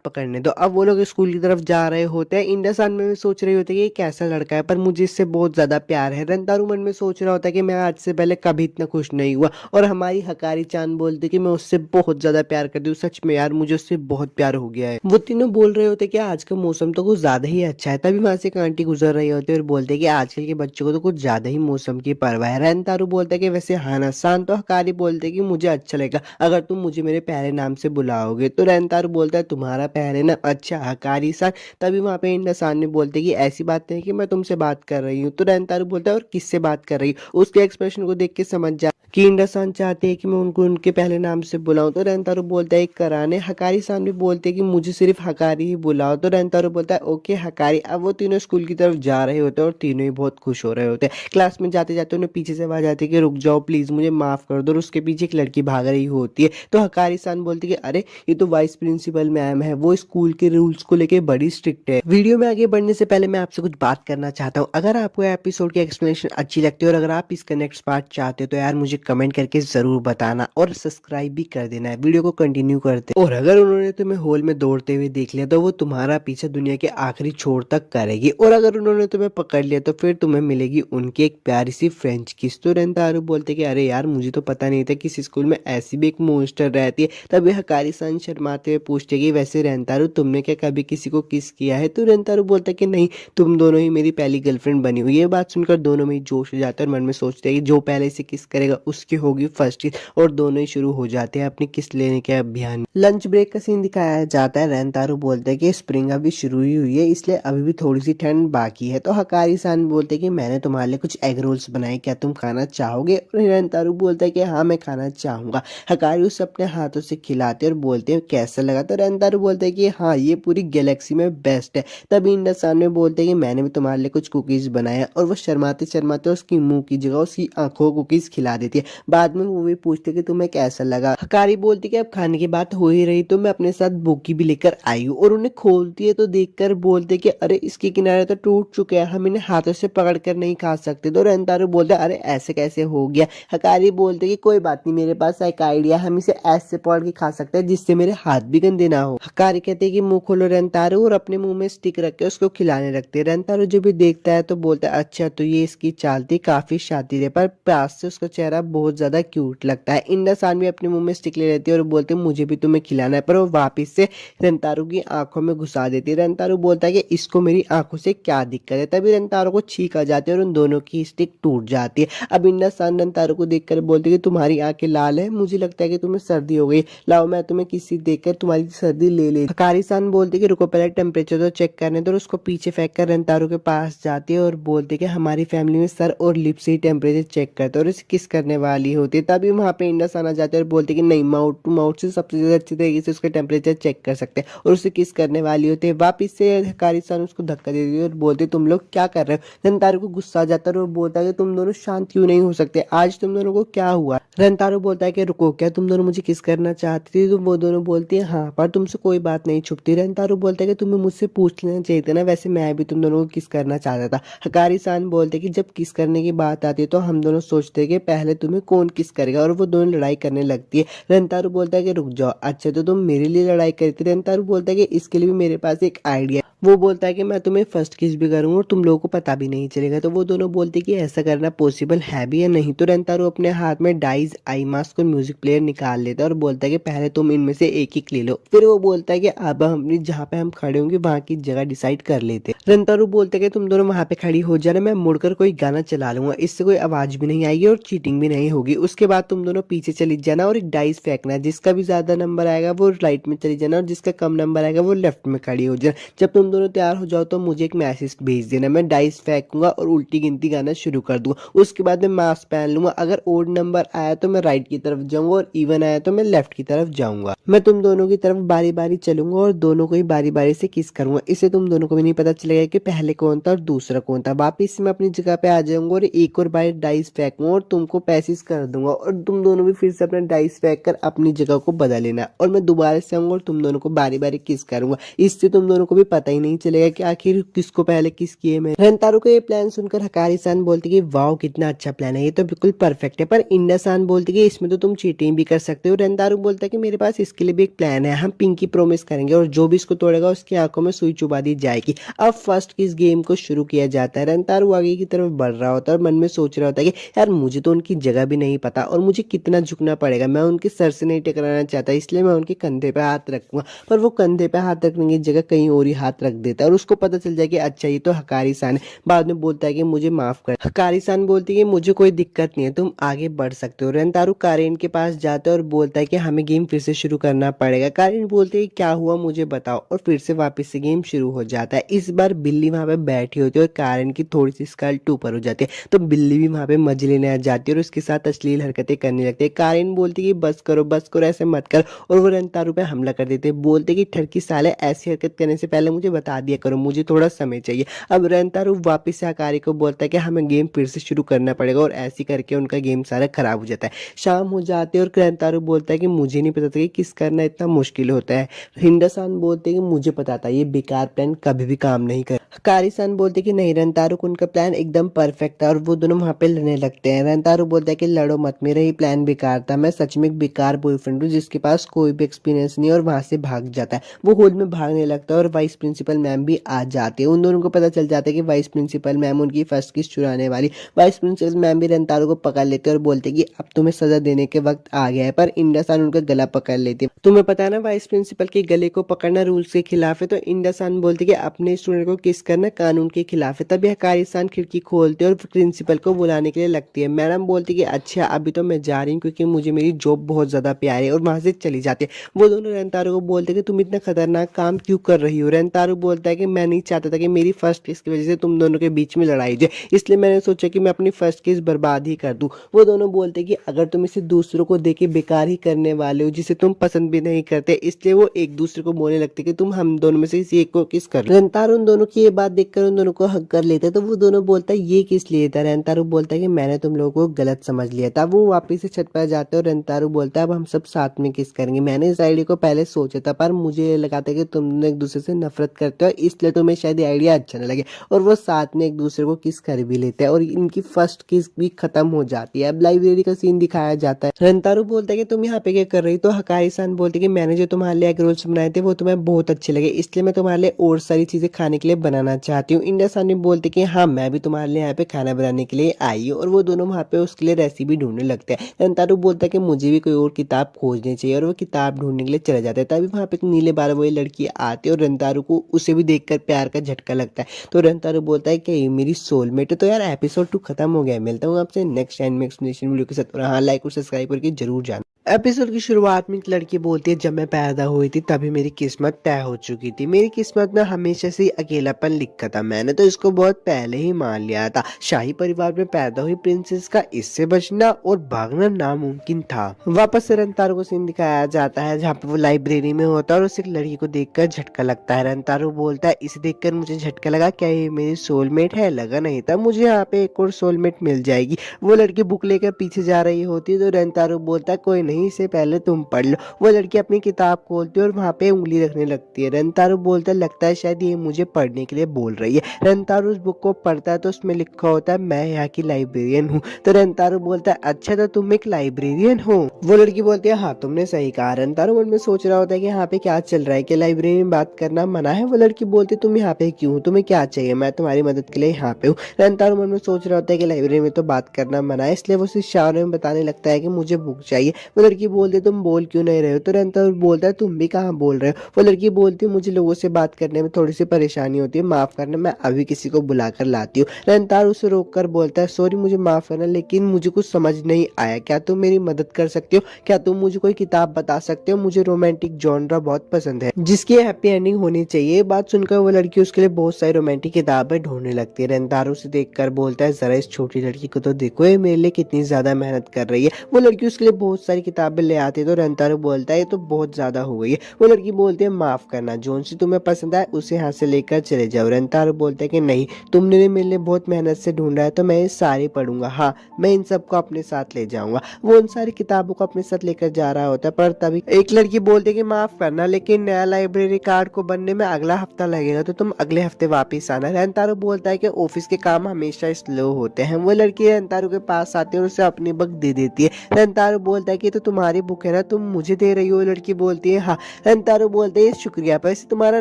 पकड़ने दो। अब वो लोग स्कूल की तरफ जा रहे होते हैं। इंडासान में सोच रही होती है कि ये कैसा लड़का है, पर मुझे इससे बहुत ज्यादा प्यार है। रेंतारो मन में सोच रहा होता है कि मैं आज से पहले कभी इतना खुश नहीं हुआ। और हमारी हकारी चांद बोलती कि मैं उससे बहुत ज्यादा प्यार करती हूँ, सच में यार मुझे उससे बहुत प्यार हो गया है। वो तीनों बोल रहे होते कि आज का मौसम तो कुछ ज्यादा ही अच्छा है। तभी वहां से एक आंटी गुजर रही होती है और बोलते कि आजकल के बच्चों को तो कुछ ज्यादा ही मौसम की परवाह है। रेंतारू बोलता है कि वैसे हाँ ना। शांत तो हकारी बोलते कि मुझे अच्छा लगेगा अगर तुम मुझे मेरे प्यारे नाम से बुलाओगे। तो रेंतारू बोलता है तुम्हारा प्यारे नाम? अच्छा हकारी सान। तभी वहां पे इंडा सान ने बोलते कि ऐसी बात नहीं कि मैं तुमसे बात कर रही हूँ। तो रेंतारू बोलता है और किससे बात कर रही हूँ? उसके एक्सप्रेशन को देख के समझ जा कि इंडा-सान चाहते हैं कि मैं उनको उनके पहले नाम से बुलाऊं। तो रेंतारो बोलता है कराने। हकारी सान भी बोलते हैं कि मुझे सिर्फ हकारी ही बुलाओ। तो रेंतारो बोलता है ओके हकारी। अब वो तीनों स्कूल की तरफ जा रहे होते हैं और तीनों ही बहुत खुश हो रहे होते हैं। क्लास में जाते जाते उन्हें पीछे से आवाज आती है कि रुक जाओ प्लीज, मुझे माफ कर दो। और उसके पीछे एक लड़की भाग रही होती है। तो हकारी सान बोलती है कि अरे ये तो वाइस प्रिंसिपल मैम है, वो स्कूल के रूल्स को लेके बड़ी स्ट्रिक्ट है। वीडियो में आगे बढ़ने से पहले मैं आपसे कुछ बात करना चाहता हूँ। अगर आपको एपिसोड की एक्सप्लेनेशन अच्छी लगती है और अगर आप इसका नेक्स्ट पार्ट चाहते हो तो यार मुझे कमेंट करके जरूर बताना और सब्सक्राइब भी कर देना है। वीडियो को कंटिन्यू करते और अगर उन्होंने तुम्हें हॉल में दौड़ते हुए देख लिया तो वो तुम्हारा पीछे दुनिया के आखिरी छोर तक करेगी। और अगर उन्होंने तुम्हें पकड़ लिया तो फिर तुम्हें मिलेगी उनकी एक प्यारी सी फ्रेंच किस। तो रेंतारू बोलते कि अरे यार मुझे तो पता नहीं था कि इस स्कूल में ऐसी भी एक मॉन्स्टर रहती है। तभी हकारी सान शर्माते हुए पूछते कि वैसे रेंतारू तुमने क्या कभी किसी को किस किया है? तो रेंतारू बोलता कि नहीं, तुम दोनों ही मेरी पहली गर्लफ्रेंड बनी हुई। ये बात सुनकर दोनों में ही जोश हो जाता है और मन में सोचते हैं कि जो पहले से किस करेगा उसकी होगी फर्स्ट किस। और दोनों ही शुरू हो जाते हैं अपनी किस लेने के अभियान। लंच ब्रेक का सीन दिखाया जाता है। रेंतारू बोलते हैं कि स्प्रिंग अभी शुरू ही हुई है इसलिए अभी भी थोड़ी सी ठंड बाकी है। तो हकारी सान बोलते हैं कि मैंने तुम्हारे लिए कुछ एग रोल्स बनाए, क्या तुम खाना चाहोगे? और रेंतारू बोलता है कि हाँ मैं खाना चाहूंगा। हकारी उसे अपने हाथों से खिलाते और बोलते हैं कैसा लगा? तो रेंतारू बोलते हैं कि हाँ ये पूरी गैलेक्सी में बेस्ट है। तभी इंडा सान में बोलते हैं कि मैंने भी तुम्हारे लिए कुछ कुकीज बनाया। और वो शर्माते शर्माते उसकी मुंह की जगह उसकी आंखों को कुकीज खिला देती है। बाद में वो भी पूछते कि तुम्हें कैसा लगा। हकारी बोलती कि अब खाने की बात हो ही रही तो मैं अपने साथ बोकी भी लेकर आई हूँ। और उन्हें खोलती है तो देखकर बोलते कि अरे इसके किनारे तो टूट चुके हैं, हम इन्हें हाथों से पकड़ कर नहीं खा सकते। तो रेंतारू बोलते अरे ऐसे कैसे हो गया? हकारी बोलते कि कोई बात नहीं, मेरे पास एक आइडिया, हम इसे ऐसे पकड़ के खा सकते हैं जिससे मेरे हाथ भी गंदे ना हो। हकारी कहते हैं कि मुंह खोलो रेंतारू, और अपने मुंह में स्टिक रख के उसको खिलाने लगते हैं। रेंतारू जब भी देखता है तो बोलता है अच्छा तो ये इसकी चाल थी, काफी शातिर है। पर पास से उसका चेहरा बहुत ज्यादा क्यूट लगता है। इंडा सान भी अपने मुंह में स्टिक ले लेती है और बोलते हैं मुझे भी तुम्हें खिलाना है। पर वो वापिस से रेंतारू की आंखों में घुसा देती है। रेंतारू बोलता है कि इसको मेरी आंखों से क्या दिक्कत है? तभी रेंतारू को छींक आ जाती है और उन दोनों की स्टिक टूट जाती है। अब इंडा सान रेंतारू को देखकर बोलती है कि तुम्हारी आंखें लाल है, मुझे लगता है कि तुम्हें सर्दी हो गई, लाओ मैं तुम्हें किसी देखकर तुम्हारी सर्दी ले ले। हकारी सान बोलते कि रुको पहले टेम्परेचर तो चेक करने दो। उसको पीछे फेंक कर रेंतारू के पास जाती है और बोलते कि हमारी फैमिली में सर और लिप से ही टेम्परेचर चेक करते हैं और इसे किस करने वाली होती है। तभी वहाँ पे इंडा सान आ जाते हैं और बोलते कि नहीं, माउथ टू माउथ से सबसे ज्यादा अच्छी तरीके से उसका टेम्परेचर चेक कर सकते हैं और उसे किस करने वाली होती है। वापिस से हकारी सान उसको धक्का देती है और बोलते तुम लोग क्या कर रहे हो? रेंतारू को गुस्सा आ जाता है और बोलता है कि तुम दोनों शांत क्यों नहीं हो सकते, आज तुम दोनों को क्या हुआ? रेंतारू बोलता है कि रुको, क्या तुम दोनों मुझे किस करना चाहती थी? तो वो दोनों बोलती है हाँ, पर तुमसे कोई बात नहीं छुपती। रेंतारू बोलता है कि तुम्हें मुझसे पूछ लेना चाहिए था ना, वैसे मैं भी तुम दोनों को किस करना चाहता था। हकारी सान बोलते कि जब किस करने की बात आती है तो हम दोनों सोचते हैं कि पहले तुम्हें कौन किस करेगा, और वो दोनों लड़ाई करने लगती है। रेंतारू बोलता है कि रुक जाओ, अच्छा तो तुम मेरे लिए लड़ाई करती। रेंतारू बोलता है कि इसके लिए भी मेरे पास एक आइडिया। वो बोलता है कि मैं तुम्हें फर्स्ट किस भी करूंगा और तुम लोगों को पता भी नहीं चलेगा। तो वो दोनों बोलते कि ऐसा करना पॉसिबल है भी या नहीं। तो रेंतारो अपने हाथ में डाइस, आई मास्क और म्यूजिक प्लेयर निकाल लेता है और बोलता है कि पहले तुम इनमें से एक ही ले लो। फिर वो बोलता है कि अब हम अपनी जहाँ पे हम खड़े होंगे वहाँ की जगह डिसाइड कर लेते हैं। रेंतारो बोलता है कि तुम दोनों वहाँ पे खड़ी हो जाना, मैं मुड़कर कोई गाना चला लूंगा, इससे कोई आवाज भी नहीं आएगी और चीटिंग भी नहीं होगी। उसके बाद तुम दोनों पीछे चली जाना और एक डाइस फेंकना, जिसका भी ज्यादा नंबर आएगा वो राइट में चली जाना और जिसका कम नंबर आएगा वो लेफ्ट में खड़ी हो जाना। जब तुम दोनों तैयार हो जाओ तो मुझे एक मैसेज भेज देना, मैं डाइस फेंकूंगा और उल्टी गिनती गाना शुरू कर दूंगा। उसके बाद मैं मास्क पहन लूंगा, अगर ओड नंबर आया तो मैं राइट की तरफ जाऊंगा और इवन आया तो मैं लेफ्ट की तरफ जाऊंगा। मैं तुम दोनों की तरफ बारी बारी चलूंगा और दोनों को ही बारी बारी से किस करूंगा, इससे तुम दोनों को भी नहीं पता चलेगा कि पहले कौन था और दूसरा कौन था। वापिस मैं अपनी जगह पे आ जाऊंगा और एक और बार डाइस फेंकूंगा और तुमको पैसेस कर दूंगा और तुम दोनों भी फिर से अपना डाइस फेंक कर अपनी जगह को बदल लेना और मैं दोबारा से आऊंगा और तुम दोनों को बारी बारी किस करूंगा। इससे तुम दोनों को भी पता ही नहीं चलेगा कि आखिर किसको पहले किस किए। मैं रेंतारो का ये प्लान सुनकर हकारी सान बोलती कि वाओ कितना अच्छा प्लान है, ये तो बिल्कुल परफेक्ट है। पर इंडा सान बोलती कि इसमें तो तुम चीटिंग भी कर सकते हो। रेंतारो बोलता है कि मेरे पास इसके लिए भी एक प्लान है, हम पिंकी प्रोमिस करेंगे और जो भी इसको तोड़ेगा उसकी आंखों में सुई चुबा दी जाएगी। अब फर्स्ट किस गेम को शुरू किया जाता है। रेंतारो आगे की तरफ बढ़ रहा होता है और मन में सोच रहा होता है कि यार मुझे तो उनकी जगह भी नहीं पता और मुझे कितना झुकना पड़ेगा, मैं उनके सर से नहीं टकराना चाहता, इसलिए मैं उनके कंधे पे हाथ रखूंगा। पर वो कंधे पे हाथ रखने की जगह कहीं और ही हाथ रख देता है और उसको पता चल जाए कि अच्छा ये तो हकारी सान है। बाद में बोलता है कि मुझे माफ कर। हकारी सान बोलती है कि मुझे कोई दिक्कत नहीं है, तुम आगे बढ़ सकते हो। रेंतारो कारेन के पास जाता है और बोलता है कि हमें गेम फिर से शुरू करना पड़ेगा। कारेन बोलती है क्या हुआ मुझे बताओ और फिर से वापस से गेम शुरू हो जाता है। इस बार बिल्ली वहां पे बैठी होती है और कारेन की थोड़ी सी स्कल्ट ऊपर हो जाती है तो बिल्ली भी वहां पे मजे लेने आ जाती है और उसके साथ अश्लील हरकतें करने लगती है। कारेन बोलती है कि बस करो ऐसे मत कर और वो रेंतारो पे हमला कर देते हैं। बोलते कि ठरकी साले ऐसी हरकत करने से पहले मुझे बता दिया करो, मुझे थोड़ा समय चाहिए। अब रेंतारो वापस से हकारी को बोलता है कि हमें गेम फिर से शुरू करना पड़ेगा और ऐसे करके उनका गेम सारा खराब हो जाता है। शाम हो जाती है और रेंतारो बोलता है कि मुझे नहीं पता था कि किस करना इतना मुश्किल होता है। हिंडा-सान बोलते हैं कि मुझे पता था ये बेकार प्लान कभी भी काम नहीं कर। हकारी-सान बोलते कि नहीं, रेंतारो को उनका प्लान एकदम परफेक्ट था और वो दोनों वहां पे लड़ने लगते हैं। रेंतारो बोलता है कि लड़ो मत, मेरा ही प्लान बेकार था, मैं सच में एक बेकार बॉयफ्रेंड हूँ जिसके पास कोई भी एक्सपीरियंस नहीं है और वहां से भाग जाता है। वो हॉल में भागने लगता है और वाइस प्रिंसिपल मैम भी आ जाती है। उन दोनों को पता चल जाता है कि वाइस प्रिंसिपल मैम उनकी फर्स्ट किस चुराने वाली। वाइस प्रिंसिपल मैम भी रेंतारो को पकड़ लेते हैं और बोलते कि अब तुम्हें सजा देने के वक्त आ गया है। पर इंडा-सान उनका गला पकड़ लेती है। तुम्हें पता है ना वाइस प्रिंसिपल के गले को पकड़ना रूल्स के खिलाफ है। तो इंडा-सान बोलती कि अपने स्टूडेंट को किस करना कानून के खिलाफ है। तभी हकारी-सान खिड़की खोलते और प्रिंसिपल को बुलाने के लिए लगती है। मैडम बोलती कि अच्छा अभी तो मैं जा रही हूँ क्योंकि मुझे मेरी जॉब बहुत ज्यादा प्यारी है और वहां से चली जाती है। वो दोनों रेंतारो को बोलते कि तुम इतना खतरनाक काम क्यों कर रही हो। रेंतारो बोलता है कि मैं नहीं चाहता था कि मेरी फर्स्ट किस की वजह से तुम दोनों के बीच में लड़ाई हो जाए, इसलिए मैंने सोचा कि मैं अपनी फर्स्ट किस बर्बाद ही कर दूं। वो दोनों बोलते कि अगर तुम इसे दूसरों को देके बेकार ही करने वाले हो जिसे तुम पसंद भी नहीं करते, इसलिए वो एक दूसरे को बोलने लगते कि तुम हम दोनों में से किसी एक को किस कर लो। रेंतारो उन दोनों की ये बात देखकर उन दोनों को हक कर लेता है। तो वो दोनों बोलता है ये किस लिए था। रेंतारो बोलता है कि मैंने तुम लोगों को गलत समझ लिया था। वो वापिस से छत पर जाते हैं और रेंतारो बोलता है अब हम सब साथ में किस करेंगे। मैंने इस आइडिया को पहले सोचा था पर मुझे ये लगा था कि तुम एक दूसरे से नफरत करते हो इसलिए तुम्हें शायद ये आइडिया अच्छा न लगे। और वो साथ में एक दूसरे को किस कर भी लेते हैं और इनकी फर्स्ट किस भी खत्म हो जाती है। अब लाइब्रेरी का सीन दिखाया जाता है। रेंतारो बोलता है कि तुम यहाँ पे क्या कर रही। तो हकारी-सान बोलती है कि मैंने जो तुम्हारे लिए एग रोल्स बनाए थे वो तुम्हें बहुत अच्छे लगे, इसलिए मैं तुम्हारे लिए और सारी चीजें खाने के लिए बनाना चाहती हूँ। इंडा-सान भी बोलती कि हाँ मैं भी तुम्हारे लिए यहाँ पे खाना बनाने के लिए आई हूँ और वो दोनों वहाँ पे उसके लिए रेसिपी ढूंढने लगते हैं। रेंतारो बोलता है कि मुझे भी कोई और किताब खोजनी चाहिए और वो किताब ढूंढने के लिए चले जाते हैं। तभी वहाँ पे एक नीले बाल वाली लड़की आती है और रेंतारो को उसे भी देखकर प्यार का झटका लगता है। तो रेंतारो बोलता है कि ये मेरी सोलमेट है। तो यार एपिसोड 2 खत्म हो गया, मिलता हूँ आपसे नेक्स्ट टाइम में एक्सप्लेनेशन वीडियो के साथ। और हाँ लाइक और सब्सक्राइब करके जरूर जाना। एपिसोड की शुरुआत में एक लड़की बोलती है जब मैं पैदा हुई थी तभी मेरी किस्मत तय हो चुकी थी, मेरी किस्मत में हमेशा से अकेलापन लिखा था, मैंने तो इसको बहुत पहले ही मान लिया था। शाही परिवार में पैदा हुई प्रिंसेस का इससे बचना और भागना नामुमकिन था। वापस से रेंतारो को सीन दिखाया जाता है जहाँ पे वो लाइब्रेरी में होता है और उस एक लड़की को देखकर झटका लगता है। रेंतारो बोलता है इसे देखकर मुझे झटका लगा, क्या ये मेरी सोलमेट है। लगा नहीं था, मुझे यहाँ पे एक और सोलमेट मिल जाएगी। वो लड़की बुक लेकर पीछे जा रही होती है तो रेंतारो बोलता है कोई नहीं, नहीं, इसे पहले तुम पढ़ लो। वो लड़की अपनी किताब खोलती है और वहाँ पे उंगली रखने लगती है। रंतारो बोलता है लगता है शायद ये मुझे पढ़ने के लिए बोल रही है। रंतारो उस बुक को पढ़ता है तो उसमें लिखा होता है मैं यहाँ की लाइब्रेरियन हूँ। तो रंतारो बोलता है अच्छा तो तुम एक लाइब्रेरियन हो। वो लड़की बोलती है हाँ तुमने सही कहा। रंतारो मन में सोच रहा होता है कि यहाँ पे क्या चल रहा है, कि लाइब्रेरी में बात करना मना है। वो लड़की बोलती है तुम यहाँ पे क्यों हो, तुम्हें क्या चाहिए, मैं तुम्हारी मदद के लिए यहाँ पे हूँ। रंतारो मन में सोच रहा होता है कि लाइब्रेरी में तो बात करना मना है, इसलिए वो उसे इशारे में बताने लगता है कि मुझे बुक चाहिए। वो लड़की बोलती है तुम बोल क्यों नहीं रहे हो। तो रंतारो बोलता है तुम भी कहाँ बोल रहे हो। वो लड़की बोलती है मुझे लोगों से बात करने में थोड़ी सी परेशानी होती है, माफ करना, मैं अभी किसी को बुलाकर लाती हूँ। रंतारो उसे रोक कर बोलता है सॉरी मुझे माफ करना, लेकिन मुझे कुछ समझ नहीं आया, क्या तुम मेरी मदद कर सकते हो, क्या तुम मुझे कोई किताब बता सकते हो, मुझे रोमांटिक जॉनरा बहुत पसंद है जिसकी हैप्पी एंडिंग होनी चाहिए। ये बात सुनकर वो लड़की उसके लिए बहुत सारी रोमांटिक किताबें ढूंढने लगती है। रंतारो उसे देखकर बोलता है जरा इस छोटी लड़की को तो देखो, ये मेरे लिए कितनी ज्यादा मेहनत कर रही है। वो लड़की उसके लिए बहुत सारी किताबें ले आती है तो रंतारो बोलता है ये तो बहुत ज्यादा हो गई है। वो लड़की बोलती है माफ करना, जोन सी तुम्हें पसंद आए उसे यहाँ से लेकर चले जाओ। रंतारो बोलता है कि नहीं, तुमने मेरे लिए बहुत मेहनत से ढूंढा है तो मैं ये सारी पढ़ूंगा, हाँ मैं इन सबको अपने साथ ले जाऊंगा। वो उन सारी किताबों को अपने साथ लेकर जा रहा होता है, पर तभी एक लड़की बोलती है कि माफ करना लेकिन नया लाइब्रेरी कार्ड को बनने में अगला हफ्ता लगेगा, तो तुम अगले हफ्ते वापस आना। रंतारो बोलता है कि ऑफिस के काम हमेशा स्लो होते हैं। वो लड़की रंतारो के पास आती है और उसे अपनी बुक दे देती है। रंतारो बोलता है कि तो तुम्हारी बुक है ना, तुम मुझे दे रही हो। लड़की बोलती है हाँ। रंतारो बोलते है शुक्रिया, पर तुम्हारा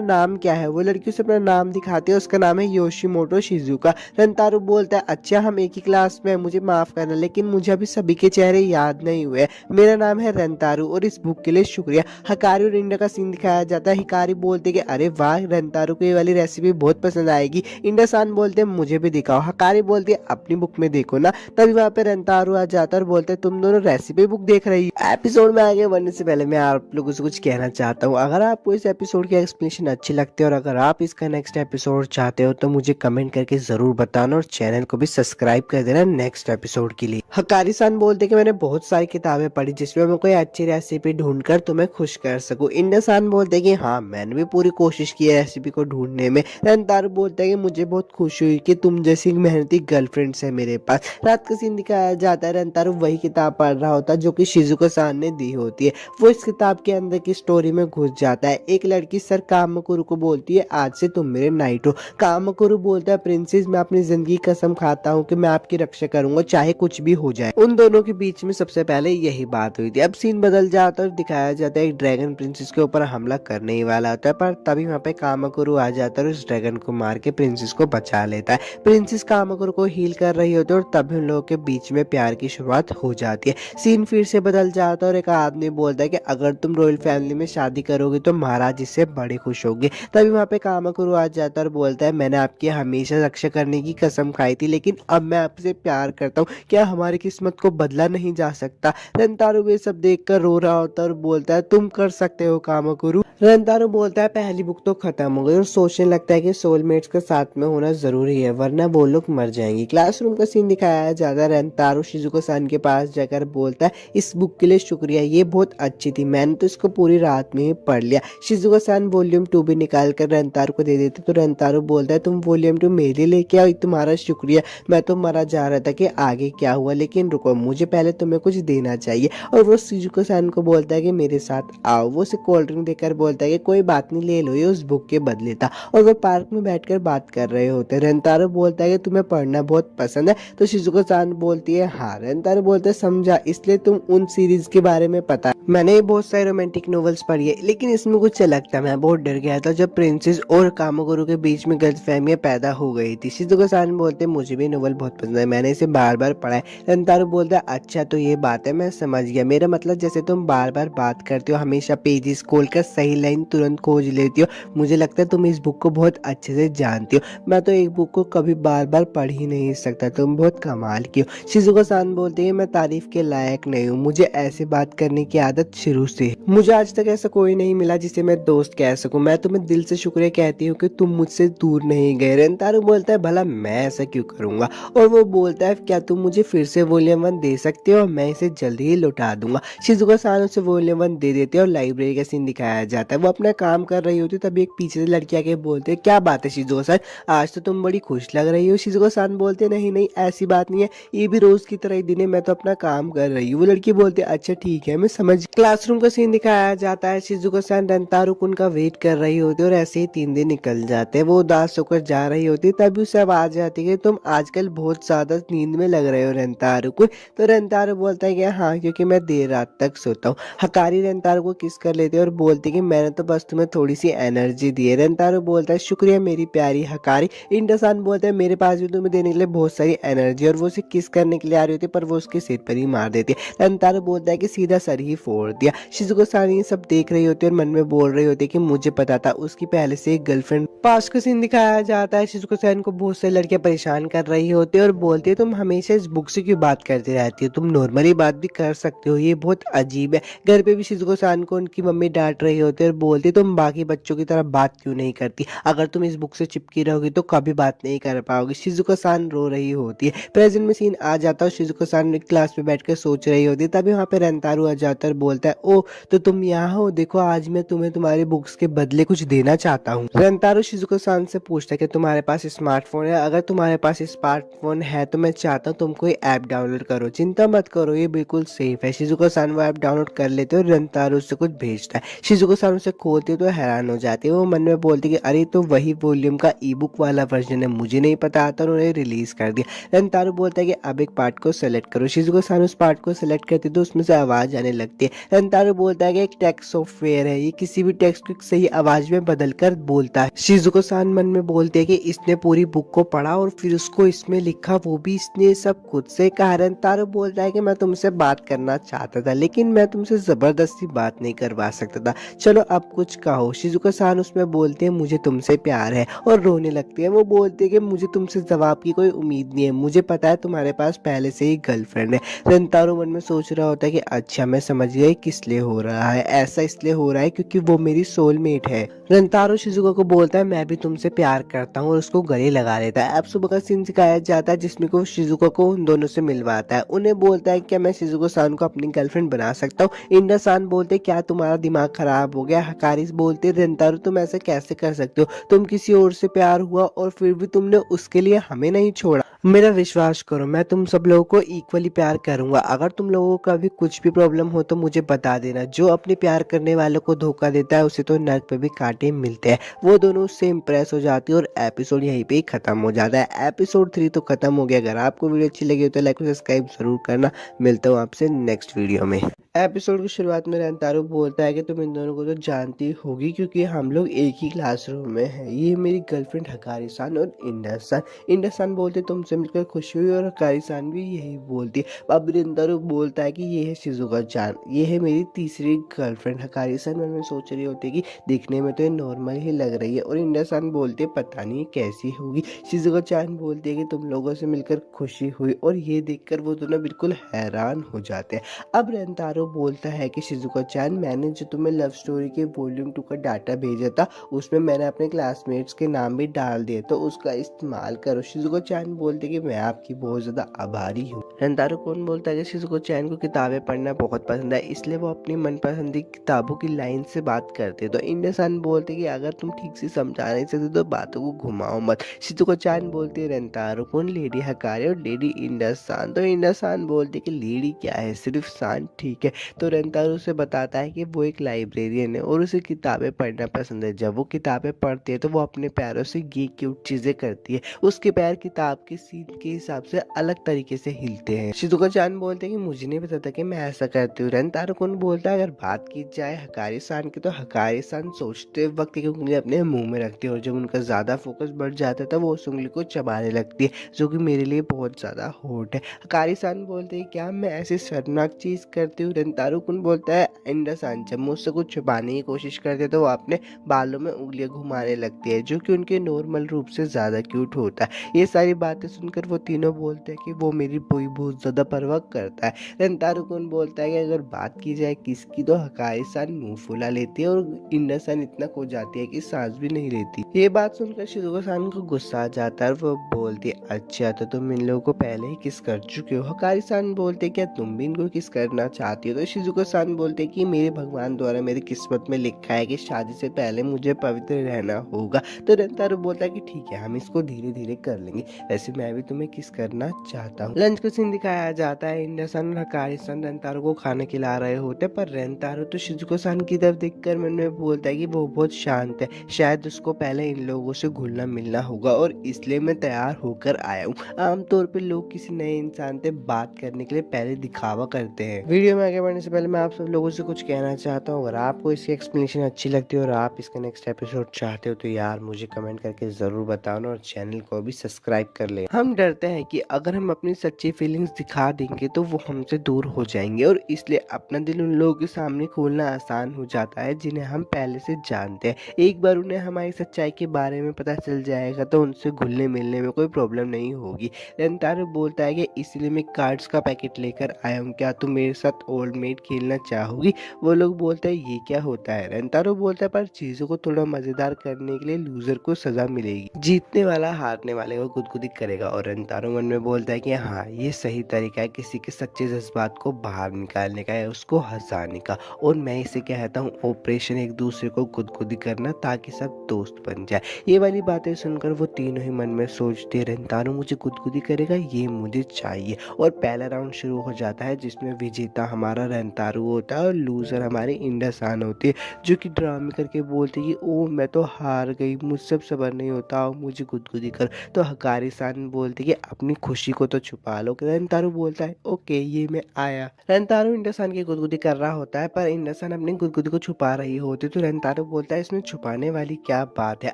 नाम क्या है। वो लड़की उसे अपना नाम दिखाती है, उसका नाम है योशिमोटो शिजुका। रंतारो बोलता है अच्छा हम एक ही क्लास में, मुझे माफ करना लेकिन मुझे अभी सभी के चेहरे याद नहीं हुए। मेरा नाम है रंतारो और इस बुक के लिए शुक्रिया। हिकारी और इंडा का सीन दिखाया जाता है। हिकारी बोलते कि अरे वाह रंतारो को ये वाली रेसिपी बहुत पसंद आएगी। इंडा सान बोलते हैं मुझे भी दिखाओ। हिकारी बोलती है अपनी बुक में देखो ना। तभी वहाँ पे रंतारो आ जाता है और बोलते तुम दोनों रेसिपी बुक देख रही हो। एपिसोड में आगे बढ़ने से पहले मैं आप लोगों से कुछ कहना चाहता हूँ। अगर आपको इस एपिसोड की एक्सप्लेनेशन अच्छी लगती है और अगर आप इसका नेक्स्ट एपिसोड चाहते हो तो मुझे कमेंट करके जरूर बताना और चैनल को भी सब्सक्राइब कर देना नेक्स्ट एपिसोड के लिए। हिकारी सान बोलते कि मैंने बहुत सारी किताबें पढ़ी जिसमें मैं कोई अच्छी रेसिपी ढूंढकर तुम्हें खुश कर सकूं। इंडा सान बोलते कि हाँ मैंने भी पूरी कोशिश की है रेसिपी को ढूंढने में। रंतारो बोलता है कि मुझे बहुत खुशी हुई कि तुम जैसी मेहनती गर्लफ्रेंड्स है मेरे पास। रात का सीन दिखाया जाता है। रंतारो वही किताब पढ़ रहा होता है जो कि शिजुको सान ने दी होती है। वो इस किताब के अंदर की स्टोरी में घुस जाता है। एक लड़की सर कामाकुरु को बोलती है आज से तुम मेरे नाइट हो। कामाकुरु बोलता है प्रिंसेस मैं अपनी जिंदगी कसम खाता हूँ कि मैं आपकी रक्षा करूंगा चाहे कुछ भी हो जाए। उन दोनों के बीच में सबसे पहले यही बात हुई थी। अब सीन बदल जाता है और दिखाया जाता है एक ड्रैगन प्रिंसेस के ऊपर हमला करने ही वाला होता है, पर तभी वहाँ पे कामाकुरु आ जाता है और उस ड्रैगन को मार के प्रिंसेस को बचा लेता है। प्रिंसेस कामाकुरु को हील कर रही होती है और तभी उन लोगों के बीच में प्यार की शुरुआत हो जाती है। सीन फिर से बदल जाता है और एक आदमी बोलता है कि अगर तुम रॉयल फैमिली में शादी करोगे तो महाराज इससे बड़े खुश होंगे। तभी वहाँ पे कामाकुरु आ जाता है और बोलता है मैंने आपकी हमेशा रक्षा करने की कसम खाई थी लेकिन अब मैं आपसे प्यार करता हूँ, क्या हमारी किस्मत को बदला नहीं जा सकता। रंतारो ये सब देखकर रो रहा होता है और बोलता है तुम कर सकते हो कामाकुरु। रंतारो बोलता है पहली बुक तो खत्म हो गई और सोचने लगता है कि सोलमेट्स का साथ में होना जरूरी है वरना वो लोग मर जाएंगे। क्लासरूम का सीन दिखाया जाता है। रंतारो शिजुको सान के पास जाकर बोलता है इस बुक के लिए शुक्रिया, ये बहुत अच्छी थी, मैंने तो इसको पूरी रात में ही पढ़ लिया। शिजुको सान वॉल्यूम 2 भी निकाल कर रंतारो को दे देते तो रंतारो बोलता है तुम वॉल्यूम 2 मेरे लिए लेके आओ, तुम्हारा शुक्रिया, मैं तो मरा जा रहा था कि आगे क्या हुआ, लेकिन रुको मुझे पहले तुम्हें कुछ देना चाहिए। और वो शिजुको सान को बोलता है कि मेरे साथ आओ। वो उसे कोल्ड ड्रिंक देकर बोलता है कि कोई बात नहीं ले लो, ये उस बुक के बदले था। और वो पार्क में बैठकर बात कर रहे होते हैं। रंतारो बोलता है कि तुम्हें पढ़ना बहुत पसंद है। तो शिजुको सान बोलती है हाँ। रंतारो बोलता है समझा, इसलिए तुम उन सीरीज के बारे में पता, मैंने बहुत सारे रोमांटिक नॉवेल्स पढ़ी है लेकिन इसमें कुछ अलग था, मैं बहुत डर गया था जब प्रिंसेस और कामाकुरु के बीच में गलतफहमियां पैदा हो गई थी। शिजुको सान बोलते मुझे भी नॉवेल बहुत पसंद है, मैंने इसे बार बार पढ़ा है। रंतारो बोलता है अच्छा तो ये बात है, मैं समझ गया, मेरा मतलब जैसे तुम बार बार बात करते हो, हमेशा पेजेस खोलकर सही लाइन तुरंत खोज लेती हो, मुझे लगता है तुम इस बुक को बहुत अच्छे से जानती हो। मैं तो एक बुक को कभी बार बार पढ़ ही नहीं सकता, तुम बहुत कमाल की हो। शिजुको सान बोलते हैं मैं तारीफ के लायक नहीं हूँ, मुझे ऐसे बात करने की आदत शुरू से है, मुझे आज तक ऐसा कोई नहीं मिला जिसे मैं दोस्त कह सकूं, मैं तुम्हें दिल से शुक्रिया कहती हूँ कि तुम मुझसे दूर नहीं गए। रंतारो बोलता है भला मैं ऐसा क्यों करूंगा। और वो बोलता है क्या तुम मुझे फिर से वॉल्यूम 1 दे सकते हो, मैं इसे जल्दी ही लौटा दूंगा। शिजुको सान उसे वॉल्यूम 1 दे देते हैं और लाइब्रेरी का सीन दिखाया जाता है। वो अपना काम कर रही होती है तभी एक पीछे से लड़की आके बोलते हैं क्या बात है शिजुको सान, आज तो तुम बड़ी खुश लग रही हो। शिजुको सान बोलते नहीं नहीं ऐसी बात नहीं है, ये भी रोज की तरह ही दिन है, मैं तो अपना काम कर रही हूँ। वो लड़की बोलती अच्छा ठीक है मैं समझ। क्लासरूम का सीन दिखाया जाता है, शिजुका सान रेंतारो कुन का वेट कर रही होती है और ऐसे ही 3 दिन निकल जाते हैं। वो उदास होकर जा रही होती है, तभी उसे आवाज आती है कि तुम आजकल बहुत ज्यादा नींद में लग रहे हो रेंतारो कुन। तो रेंतारो बोलता है कि हाँ क्योंकि मैं देर रात तक सोता हूँ। हकारी रेंतारो को किस कर लेती है और बोलती है कि मैंने तो बस तुम्हें थोड़ी सी एनर्जी दी है। रेंतारो बोलता है शुक्रिया मेरी प्यारी हकारी। इंडसान बोलता है मेरे पास भी तुम्हें देने के लिए बहुत सारी एनर्जी, और वो उसे किस करने के लिए आ रही होती है पर वो उसके सिर पर ही मार देती है। रेंतारो बोलता है कि सीधा सर ही फोड़ दिया। शिजुको सान ये सब देख रही होती है और मन में बोल रही होती है कि मुझे पता था उसकी पहले से एक गर्लफ्रेंड। पास का सीन दिखाया जाता है, शिजुको सान को बहुत सारी लड़कियां परेशान कर रही होती है और बोलती है तुम हमेशा इस बुक से क्यों बात करती रहती हो, तुम नॉर्मली बात भी कर सकते हो, ये बहुत अजीब है। घर पे भी शिजुको सान को उनकी मम्मी डांट रही होती है और बोलती है तुम बाकी बच्चों की तरह बात क्यों नहीं करती, अगर तुम इस बुक से चिपकी रहोगी तो कभी बात नहीं कर पाओगी। शिजुको सान रो रही होती है। प्रेजेंट में सीन आ जाता है, शिजुको सान क्लास में बैठकर सोच रही होती है, तभी वहाँ पे रेंतारू आ जाता है और बोलता है ओ तो तुम यहाँ हो, देखो आज मैं तुम्हें तुम्हारी बुक्स के बदले कुछ देना चाहता हूँ। रेंतारू शिजुको सान से पूछता है कि तुम्हारे पास स्मार्टफोन है, अगर तुम्हारे पास स्मार्टफोन है तो मैं चाहता हूँ तुम कोई ऐप डाउनलोड करो, चिंता मत करो ये बिल्कुल सेफ है। शिजुको सान वो ऐप डाउनलोड कर लेते हो और रेंतारू उससे कुछ भेजता है। शिजुको सान उसे खोलती है तो हैरान हो जाती है, वो मन में बोलती है कि अरे तो वही वॉल्यूम का ई बुक वाला वर्जन है, मुझे नहीं पता था, उन्होंने रिलीज कर दिया। रेंतारू बोलता है कि अब एक पार्ट को सेलेक्ट करो। शिजुको सान उस पार्ट को सेलेक्ट करती है तो उसमें से आवाज आने लगती है। रेंतारू बोलता है कि एक टेक्स्ट सॉफ्टवेयर है, ये किसी भी टेक्स्ट को सही आवाज में बदल कर बोलता है। शिजुको सान मन में बोलती है कि इसने पूरी बुक को पढ़ा और फिर उसको इसमें लिखा, वो भी इसने सब खुद से कहा। रेंतारू बोलता है कि मैं तुमसे बात करना चाहता था लेकिन मैं तुमसे जबरदस्ती बात नहीं करवा सकता था, चलो अब कुछ कहो। शिजुको सान उसमें बोलती है मुझे तुमसे प्यार है और रोने लगती है। वो बोलती है कि मुझे तुमसे जवाब की कोई उम्मीद नहीं है, मुझे पता है तुम्हारे पास पहले से ही गर्लफ्रेंड है। रेंतारू मन में सोच रहा होता है कि अच्छा मैं समझ गया किस लिए हो रहा है, ऐसा इसलिए हो रहा है क्योंकि वो मेरी सोलमेट है। रेंतारू शिजुका को बोलता है मैं भी तुमसे प्यार करता हूँ और उसको गले लगा लेता है। अब सुबह का सीन दिखाया जाता है जिसमें को शिजुका को उन दोनों से मिलवाता है, उन्हें बोलता है क्या मैं शिजुको सान को अपनी गर्लफ्रेंड बना सकता हूँ। इंडा सान बोलते क्या तुम्हारा दिमाग खराब हो गया। हकारिस बोलते रेंतारू तुम ऐसा कैसे कर सकते हो, तुम किसी और से प्यार हुआ और फिर भी तुमने उसके लिए हमें नहीं छोड़ा। मेरा विश्वास करो मैं तुम सब लोगों को इक्वली प्यार करूंगा, अगर तुम लोगों का भी कुछ भी प्रॉब्लम हो तो मुझे बता देना। जो अपने प्यार करने वालों को धोखा देता है उसे तो नर्क पे भी कांटे मिलते हैं। वो दोनों उससे इम्प्रेस हो जाती है और एपिसोड यहीं पे ही खत्म हो जाता है। एपिसोड 3 तो खत्म हो गया। अगर आपको वीडियो अच्छी लगी हो तो लाइक और सब्सक्राइब जरूर करना। मिलता हूँ आपसे नेक्स्ट वीडियो में। एपिसोड की शुरुआत में रेंतारू बोलता है कि तुम इन दोनों को तो जानती होगी क्योंकि हम लोग एक ही क्लासरूम में हैं, ये मेरी गर्लफ्रेंड हकारी सान और इंडा सान। इंडा सान बोलते तुमसे मिलकर खुशी हुई और हकारी सान भी यही बोलती है। अब रेंतारू बोलता है कि ये है शिजुका चान, ये है मेरी तीसरी गर्लफ्रेंड। हकारी सान मन में सोच रही होती है कि देखने में तो ये नॉर्मल ही लग रही है और इंडा सान बोलते पता नहीं कैसी होगी। शिजुका चान बोलती है कि तुम लोगों से मिलकर खुशी हुई और ये देखकर वो दोनों बिल्कुल हैरान हो जाते हैं। अब रेंतारो बोलता है कि शिजुका चान मैंने जो तुम्हें लव स्टोरी के वॉल्यूम 2 का डाटा भेजा था उसमें मैंने अपने क्लासमेट्स के नाम भी डाल दिए, तो उसका इस्तेमाल करो। शिजुका चान बोलते कि मैं आपकी बहुत ज्यादा आभारी हूँ। रेंतारो कौन बोलता है कि शिजुका चान को किताबें पढ़ना बहुत पसंद है इसलिए वो अपनी मनपसंदी किताबों की लाइन से बात करते। तो इंडा सान बोलते कि अगर तुम ठीक से समझा नहीं सकते तो बातों को घुमाओ मत। शिजुका चान बोलती है रेंतारो कौन, लेडी हकारी और लेडी इंडा सान। तो इंडा सान बोलते कि लेडी क्या है, सिर्फ सान ठीक है। तो रेंतारू उसे बताता है कि वो एक लाइब्रेरियन है और उसे किताबें पढ़ना पसंद है। जब वो किताबें पढ़ती है तो वो अपने पैरों से ये क्यूट चीजें करती है, उसके पैर किताब के सीन के हिसाब से अलग तरीके से हिलते हैं। शिजुका चान बोलते हैं कि मुझे नहीं पता था कि मैं ऐसा करती हूँ। रेंतारू कौन बोलता है अगर बात की जाए हकारी सान की तो हकारी सान सोचते वक्त एक उंगली अपने मुंह में रखती है और जब उनका ज्यादा फोकस बढ़ जाता है तो वो उस उंगली को चबाने लगती है जो कि मेरे लिए बहुत ज्यादा हॉट है। हकारी सान बोलते हैं क्या मैं ऐसी शर्मनाक चीज करती हूँ। रेंतारू कौन बोलता है इंडा सान जब मुझसे कुछ छुपाने की कोशिश करते तो वो अपने बालों में उंगलियां घुमाने लगती है जो कि उनके नॉर्मल रूप से ज्यादा क्यूट होता है। ये सारी बातें सुनकर वो तीनों बोलते हैं कि वो मेरी कोई बहुत ज्यादा परवाह करता है। रेंतारू कौन बोलता है कि अगर बात की जाए किसकी तो हकारी सान मुंह फुला लेती है और इंडा सान इतना खो जाती है कि सांस भी नहीं लेती। ये बात सुनकर शिजुका सान को गुस्सा आ जाता है और वो बोलती है अच्छा तो तुम इन लोगों को पहले ही किस कर चुके हो। हकारी सान बोलते क्या तुम भी इनको किस करना चाहती हो। तो शिजुका सान बोलते कि मेरे भगवान द्वारा मेरी किस्मत में लिखा है कि शादी से पहले मुझे पवित्र रहना होगा। तो रेंतारू बोलता है कि ठीक है हम इसको धीरे धीरे कर लेंगे, वैसे मैं मैं भी तुम्हें किस करना चाहता हूँ। लंच का सीन दिखाया जाता है। इंडा-सान और हकारी-सान रेंतारो को खाना खिला रहे होते हैं, पर रेंतारो तो शिज़ुको-सान की तरफ देखकर मन में बोलता है कि वो बहुत शांत है, शायद उसको पहले इन लोगों से घुलना मिलना होगा और इसलिए मैं तैयार होकर आया हूँ। आमतौर पे लोग किसी नए इंसान से बात करने के लिए पहले दिखावा करते हैं। वीडियो में आगे बढ़ने से पहले मैं आप सब लोगों से कुछ कहना चाहता हूँ। अगर आपको इसकी एक्सप्लेनेशन अच्छी लगती है और आप इसका नेक्स्ट एपिसोड चाहते हो तो यार मुझे कमेंट करके ज़रूर बताना और चैनल को भी सब्सक्राइब कर ले। हम डरते हैं कि अगर हम अपनी सच्ची फीलिंग्स दिखा देंगे तो वो हमसे दूर हो जाएंगे और इसलिए अपना दिल उन लोगों के सामने खोलना आसान हो जाता है जिन्हें हम पहले से जानते हैं। एक बार उन्हें हमारी सच्चाई के बारे में पता चल जाएगा तो उनसे घुलने मिलने में कोई प्रॉब्लम नहीं होगी। रेंतारो बोलता है कि इसलिए मैं कार्ड्स का पैकेट लेकर आया हूँ, क्या तुम मेरे साथ ओल्ड मेड खेलना चाहोगी? वो लोग बोलते हैं ये क्या होता है? रेंतारो बोलता है पर चीजों को थोड़ा मजेदार करने के लिए लूजर को सजा मिलेगी, जीतने वाला हारने वाले को गुदगुदी करेगा। और रेंतारो मन में बोलता है कि हाँ ये सही तरीका है किसी के सच्चे जज्बात को बाहर निकालने का है, उसको हंसाने का। और मैं इसे कहता हूँ ऑपरेशन एक दूसरे को गुदगुदी करना, ताकि सब दोस्त बन जाए। ये वाली बातें सुनकर वो तीनों ही मन में सोचते, रेंतारो मुझे गुदगुदी करेगा, ये मुझे चाहिए। और पहला राउंड शुरू हो जाता है जिसमें विजेता हमारा रेंतारो होता है और लूजर हमारी इंडा-सान होती है, जो कि ड्रामे करके बोलती है कि ओ मैं तो हार गई, मुझसे अब सब्र नहीं होता, आओ मुझे गुदगुदी कर। तो हकारी-सान बोलती है कि अपनी खुशी को तो छुपा लो। रेंतारो बोलता है ओके ये मैं आया। रेंतारो इंडा-सान की गुदगुदी कर रहा होता है पर इंडा-सान अपनी गुदगुदी को छुपा रही होती है। तो रेंतारो बोलता है इसमें छुपाने वाली क्या बात है।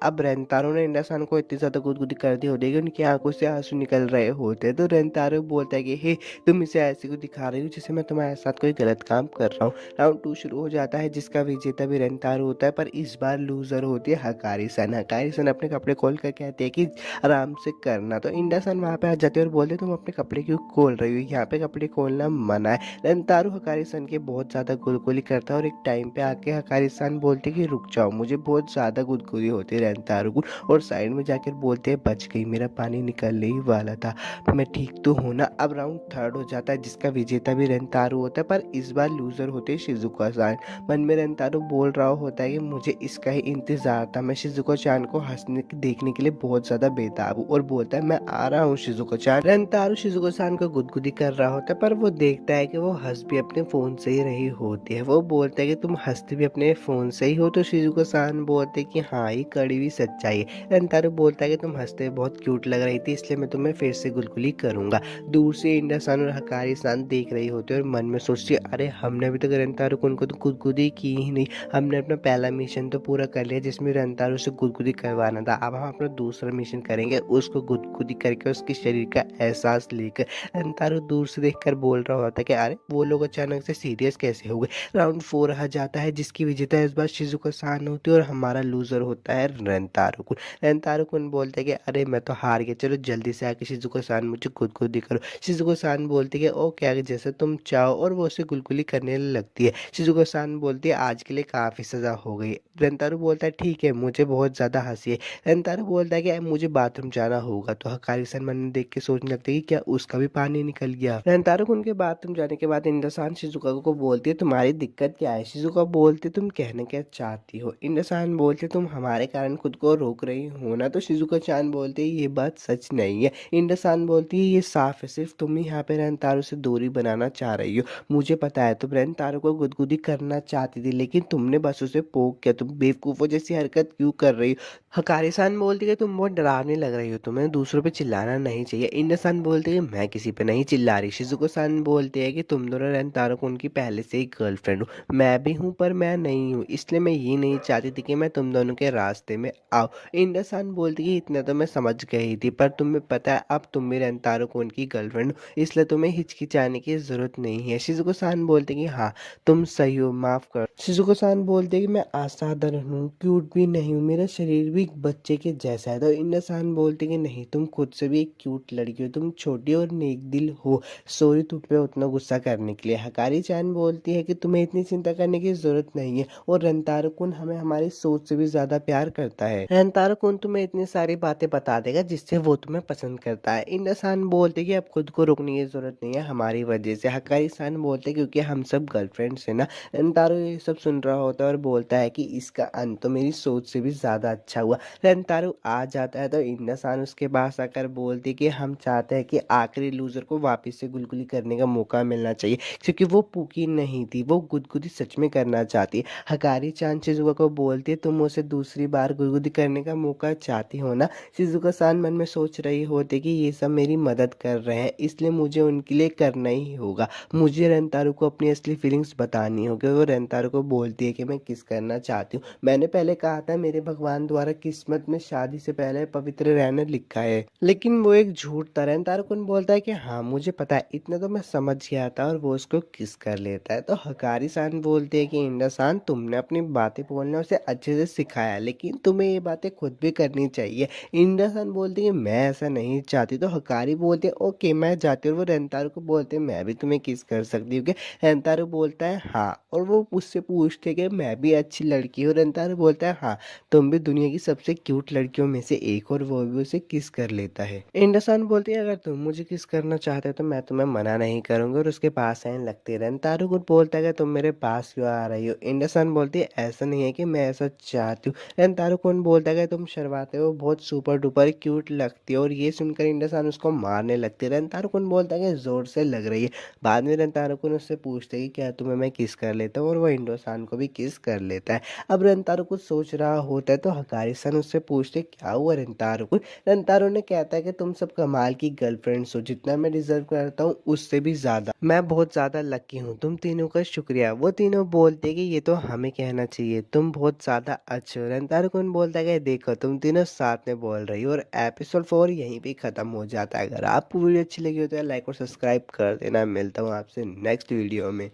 अब रेंतारो ने इंडा-सान को इतनी ज्यादा गुदगुदी कर दी होती है कि उनकी आंखों से आंसू निकल रहे होते हैं। तो रेंतारो बोलता है कि हे तुम इसे ऐसे क्यों दिखा रही हो जैसे मैं तुम्हारे साथ कोई गलत काम कर रहा हूँ। राउंड 2 शुरू हो जाता है जिसका विजेता भी रेंतारो होता है, पर इस बार लूजर होती है हकारी-सान। हकारी-सान अपने कपड़े खोल कर कहती है कि आराम से करना। तो इंडा-सान वहाँ पे आ जाती है और बोलते तुम अपने कपड़े क्यों खोल रही हो, यहाँ पे कपड़े खोलना मना है। रेंतारो हकारी-सान के बहुत ज्यादा गुदगुदी करता है और एक टाइम पे आके हकारी-सान बोलते कि रुक जाओ, मुझे बहुत ज्यादा गुदगुदी होती है रेंतारो को, और साइड में जाकर बोलते हैं बच गई, मेरा पानी निकलने ही वाला था, मैं ठीक तो हूँ ना। अब राउंड 3 हो जाता है जिसका विजेता भी रेंतारो होता है, पर इस बार लूजर होते हैं शिजुको-सान। मन में रेंतारो बोल रहा होता है कि मुझे इसका ही इंतजार था, मैं शिजुको-सान को हंसने देखने के लिए बहुत ज्यादा बेताब हूँ। और बोलता है मैं आ रहा हूँ शिजुको-सान। रेंतारो शिजुको-सान को गुदगुदी कर रहा होता है पर वो देखता है कि वो हंस भी अपने फोन से ही रही होती है। वो बोलता है कि तुम हंसते भी अपने फोन से ही हो। तो शिजुको-सान बोलते कि हाँ ये कड़ी हुई सच्चाई है। रेंतारो बोलता है कि तुम हंसते बहुत क्यूट लग रही थी, इसलिए मैं तुम्हें फिर से गुदगुदी करूंगा। दूर से इंडा-सान और हकारी-सान देख रही होती है और मन में सोचती है अरे हमने अभी तक रेंतारो को उनको तो गुदगुदी की ही नहीं, हमने अपना पहला मिशन तो पूरा कर लिया जिसमें रेंतारो से गुदगुदी करवाना था, अब हम अपना दूसरा मिशन करेंगे उसको गुदगुदी करके उसके शरीर का एहसास लेकर। रेंतारो दूर से देखकर बोल रहा होता है कि अरे वो लोग अचानक से सीरियस कैसे हो गए। राउंड 4 आ जाता है जिसकी विजेता इस बार शिजुको-सान होती है और हमारा लूजर होता है रेंतारो कुन। रेंतारो कुन बोलते हैं कि अरे मैं तो हार गया, चलो जल्दी से आके शिजुको-सान मुझे गुदगुदी करो। शिजुको-सान बोलती है कि ओके आगे जैसे तुम चाहो, और वो उसे गुदगुदी करने लगती है। शिजुको-सान बोलती है आज के लिए काफी सजा हो गई। रेंतारो बोलता है ठीक है मुझे बहुत ज्यादा हंसी है। रेंतारो बोलता है कि मुझे बाथरूम जाना होगा। तो हकारी-सान मन में देख के सोचने लगती है कि क्या उसका भी पानी निकल गया। रेंतारो को उनके बाथरूम जाने के बाद इंडा-सान शिजुका को बोलती है तुम्हारी दिक्कत क्या है। शिजुका बोलती तुम कहना क्या चाहती हो। इंडा-सान बोलते तुम हमारे कारण खुद को रोक रही हो ना। तो शिजुका-चान बोलते ये बात सच नहीं है। इंडा-सान बोलती है ये साफ है, सिर्फ तुम ही यहाँ पे रेंतारो से दूरी बनाना चाह रही हो। मुझे पता है तुम रेंतारो को गुदगुदी करना चाहती थी लेकिन तुमने बस उसे पोक किया, तुम बेवकूफों जैसी हरकत क्यों कर रही हो। हकारी-सान बोलती है तुम बहुत डरावनी लग रही हो, तुम्हें दूसरों पे चिल्लाना नहीं चाहिए। इंडा-सान बोलती है मैं किसी पे नहीं चिल्ला रही। शिजुको-सान बोलते हैं कि तुम दोनों रेंतारो को उनकी पहले से ही गर्लफ्रेंड हो, मैं भी हूँ पर मैं नहीं हूँ, इसलिए मैं ये नहीं चाहती थी कि मैं तुम दोनों के रास्ते में आओ। इंडा-सान बोलती है इतना तो मैं समझ गई थी, पर तुम्हें पता है अब तुम भी रेंतारो को उनकी गर्लफ्रेंड हो, इसलिए तुम्हें हिचकिचाने की जरूरत नहीं है। शिजुको-सान बोलते कि हाँ तुम सही हो, माफ कर। शिजुको-सान बोलते कि मैं असाधारण हूँ, क्यूट भी नहीं हूँ, मेरा शरीर भी एक बच्चे के जैसा है। तो इंडा-सान बोलते कि नहीं तुम खुद से भी एक क्यूट लड़की हो, तुम छोटी और नेक दिल हो, सॉरी तुम पे उतना गुस्सा करने के लिए। हकारी-चान बोलती है कि तुम्हें इतनी चिंता करने की जरूरत नहीं है और रेंतारो कुन हमें हमारी सोच से भी ज्यादा प्यार करता है। रेंतारो कुन तुम्हें इतनी सारी बातें बता देगा जिससे वो तुम्हें पसंद करता है। इंडा-सान बोलते कि अब खुद को रोकने की जरूरत नहीं है हमारी वजह से। हकारी-सान बोलते क्योंकि हम सब गर्लफ्रेंड्स है ना। रेंतारो ये सब सुन रहा होता है और बोलता है कि इसका अंत तो मेरी सोच से भी ज्यादा अच्छा हुआ। हुआ। रेंतारू आ जाता है तो इंदासान उसके पास आकर बोलती कि हम चाहते हैं कि आखिरी लूजर को वापस से गुदगुदी करने का मौका मिलना चाहिए, क्योंकि वो पूकी नहीं थी, वो गुदगुदी सच में करना चाहती है। हकारी चान शिजुका को बोलती है तुम उसे दूसरी बार गुदगुदी करने का मौका चाहती हो ना। शिजुका सान मन में सोच रही होती कि ये सब मेरी मदद कर रहे हैं, इसलिए मुझे उनके लिए करना ही होगा। मुझे रेंतारू को अपनी असली फीलिंग्स बतानी होगी। वो रेंतारू को बोलती है कि मैं किस करना चाहती हूँ। मैंने पहले कहा था मेरे भगवान द्वारा किस्मत में शादी से पहले पवित्र रहना लिखा है, लेकिन वो एक झूठ था। रेंतारू कुन बोलता है कि हाँ मुझे पता है, इतना तो मैं समझ गया था, और वो उसको किस कर लेता है। तो हकारी सान बोलते है कि इंदा सान तुमने अपनी बातें बोलना उसे अच्छे से सिखाया, लेकिन तुम्हें ये बातें खुद भी करनी चाहिए। इंदा सान बोलती है मैं ऐसा नहीं चाहती। तो हकारी बोलते है ओके मैं जाती हूँ। और वो रेंतारू को बोलते हैं मैं भी तुम्हें किस कर सकती हूँ क्या। रेंतारू बोलता है हाँ, और वो उससे पूछते कि मैं भी अच्छी लड़की हूँ। रेंतारू बोलता है हाँ तुम भी दुनिया की सबसे क्यूट लड़कियों में से एक, और वो भी उसे किस कर लेता है। इंडसान बोलती है अगर तुम मुझे किस करना चाहते हो तो मैं तुम्हें मना नहीं करूंगी, और उसके पास आने लगती है। रेंतारू को बोलता है कि तुम मेरे पास क्यों आ रही हो। इंडसान बोलती है ऐसा नहीं है कि मैं ऐसा चाहती हूँ। रेंतारू कौन बोलता है कि तुम शर्माते हो, बहुत सुपर डुपर क्यूट लगती हो, और ये सुनकर इंडसान उसको मारने लगती है। रेंतारू कौन बोलता है कि जोर से लग रही है। बाद में रेंतारू कौन उससे पूछते है कि क्या तुम्हें मैं किस कर लेता हूँ, और वो इंडोसान को भी किस कर लेता है। अब रेंतारू कुछ सोच रहा होता है तो हकारी सन उससे पूछते क्या हुआ रेंतारू को। रेंतारू ने कहता है कि तुम सब कमाल की गर्लफ्रेंड्स हो, जितना मैं डिजर्व करता हूँ उससे भी ज्यादा, मैं बहुत ज्यादा लकी हूँ, तुम तीनों का शुक्रिया। वो तीनों बोलते कि ये तो हमें कहना चाहिए, तुम बहुत ज्यादा अच्छे हो। रेंतारू कौन बोलता है कि देखो तुम तीनों साथ में बोल रही हो। और एपिसोड 4 यहीं पे खत्म हो जाता है। अगर आपको वीडियो अच्छी लगी हो तो लाइक और सब्सक्राइब कर देना। मिलता हूँ आपसे नेक्स्ट वीडियो में।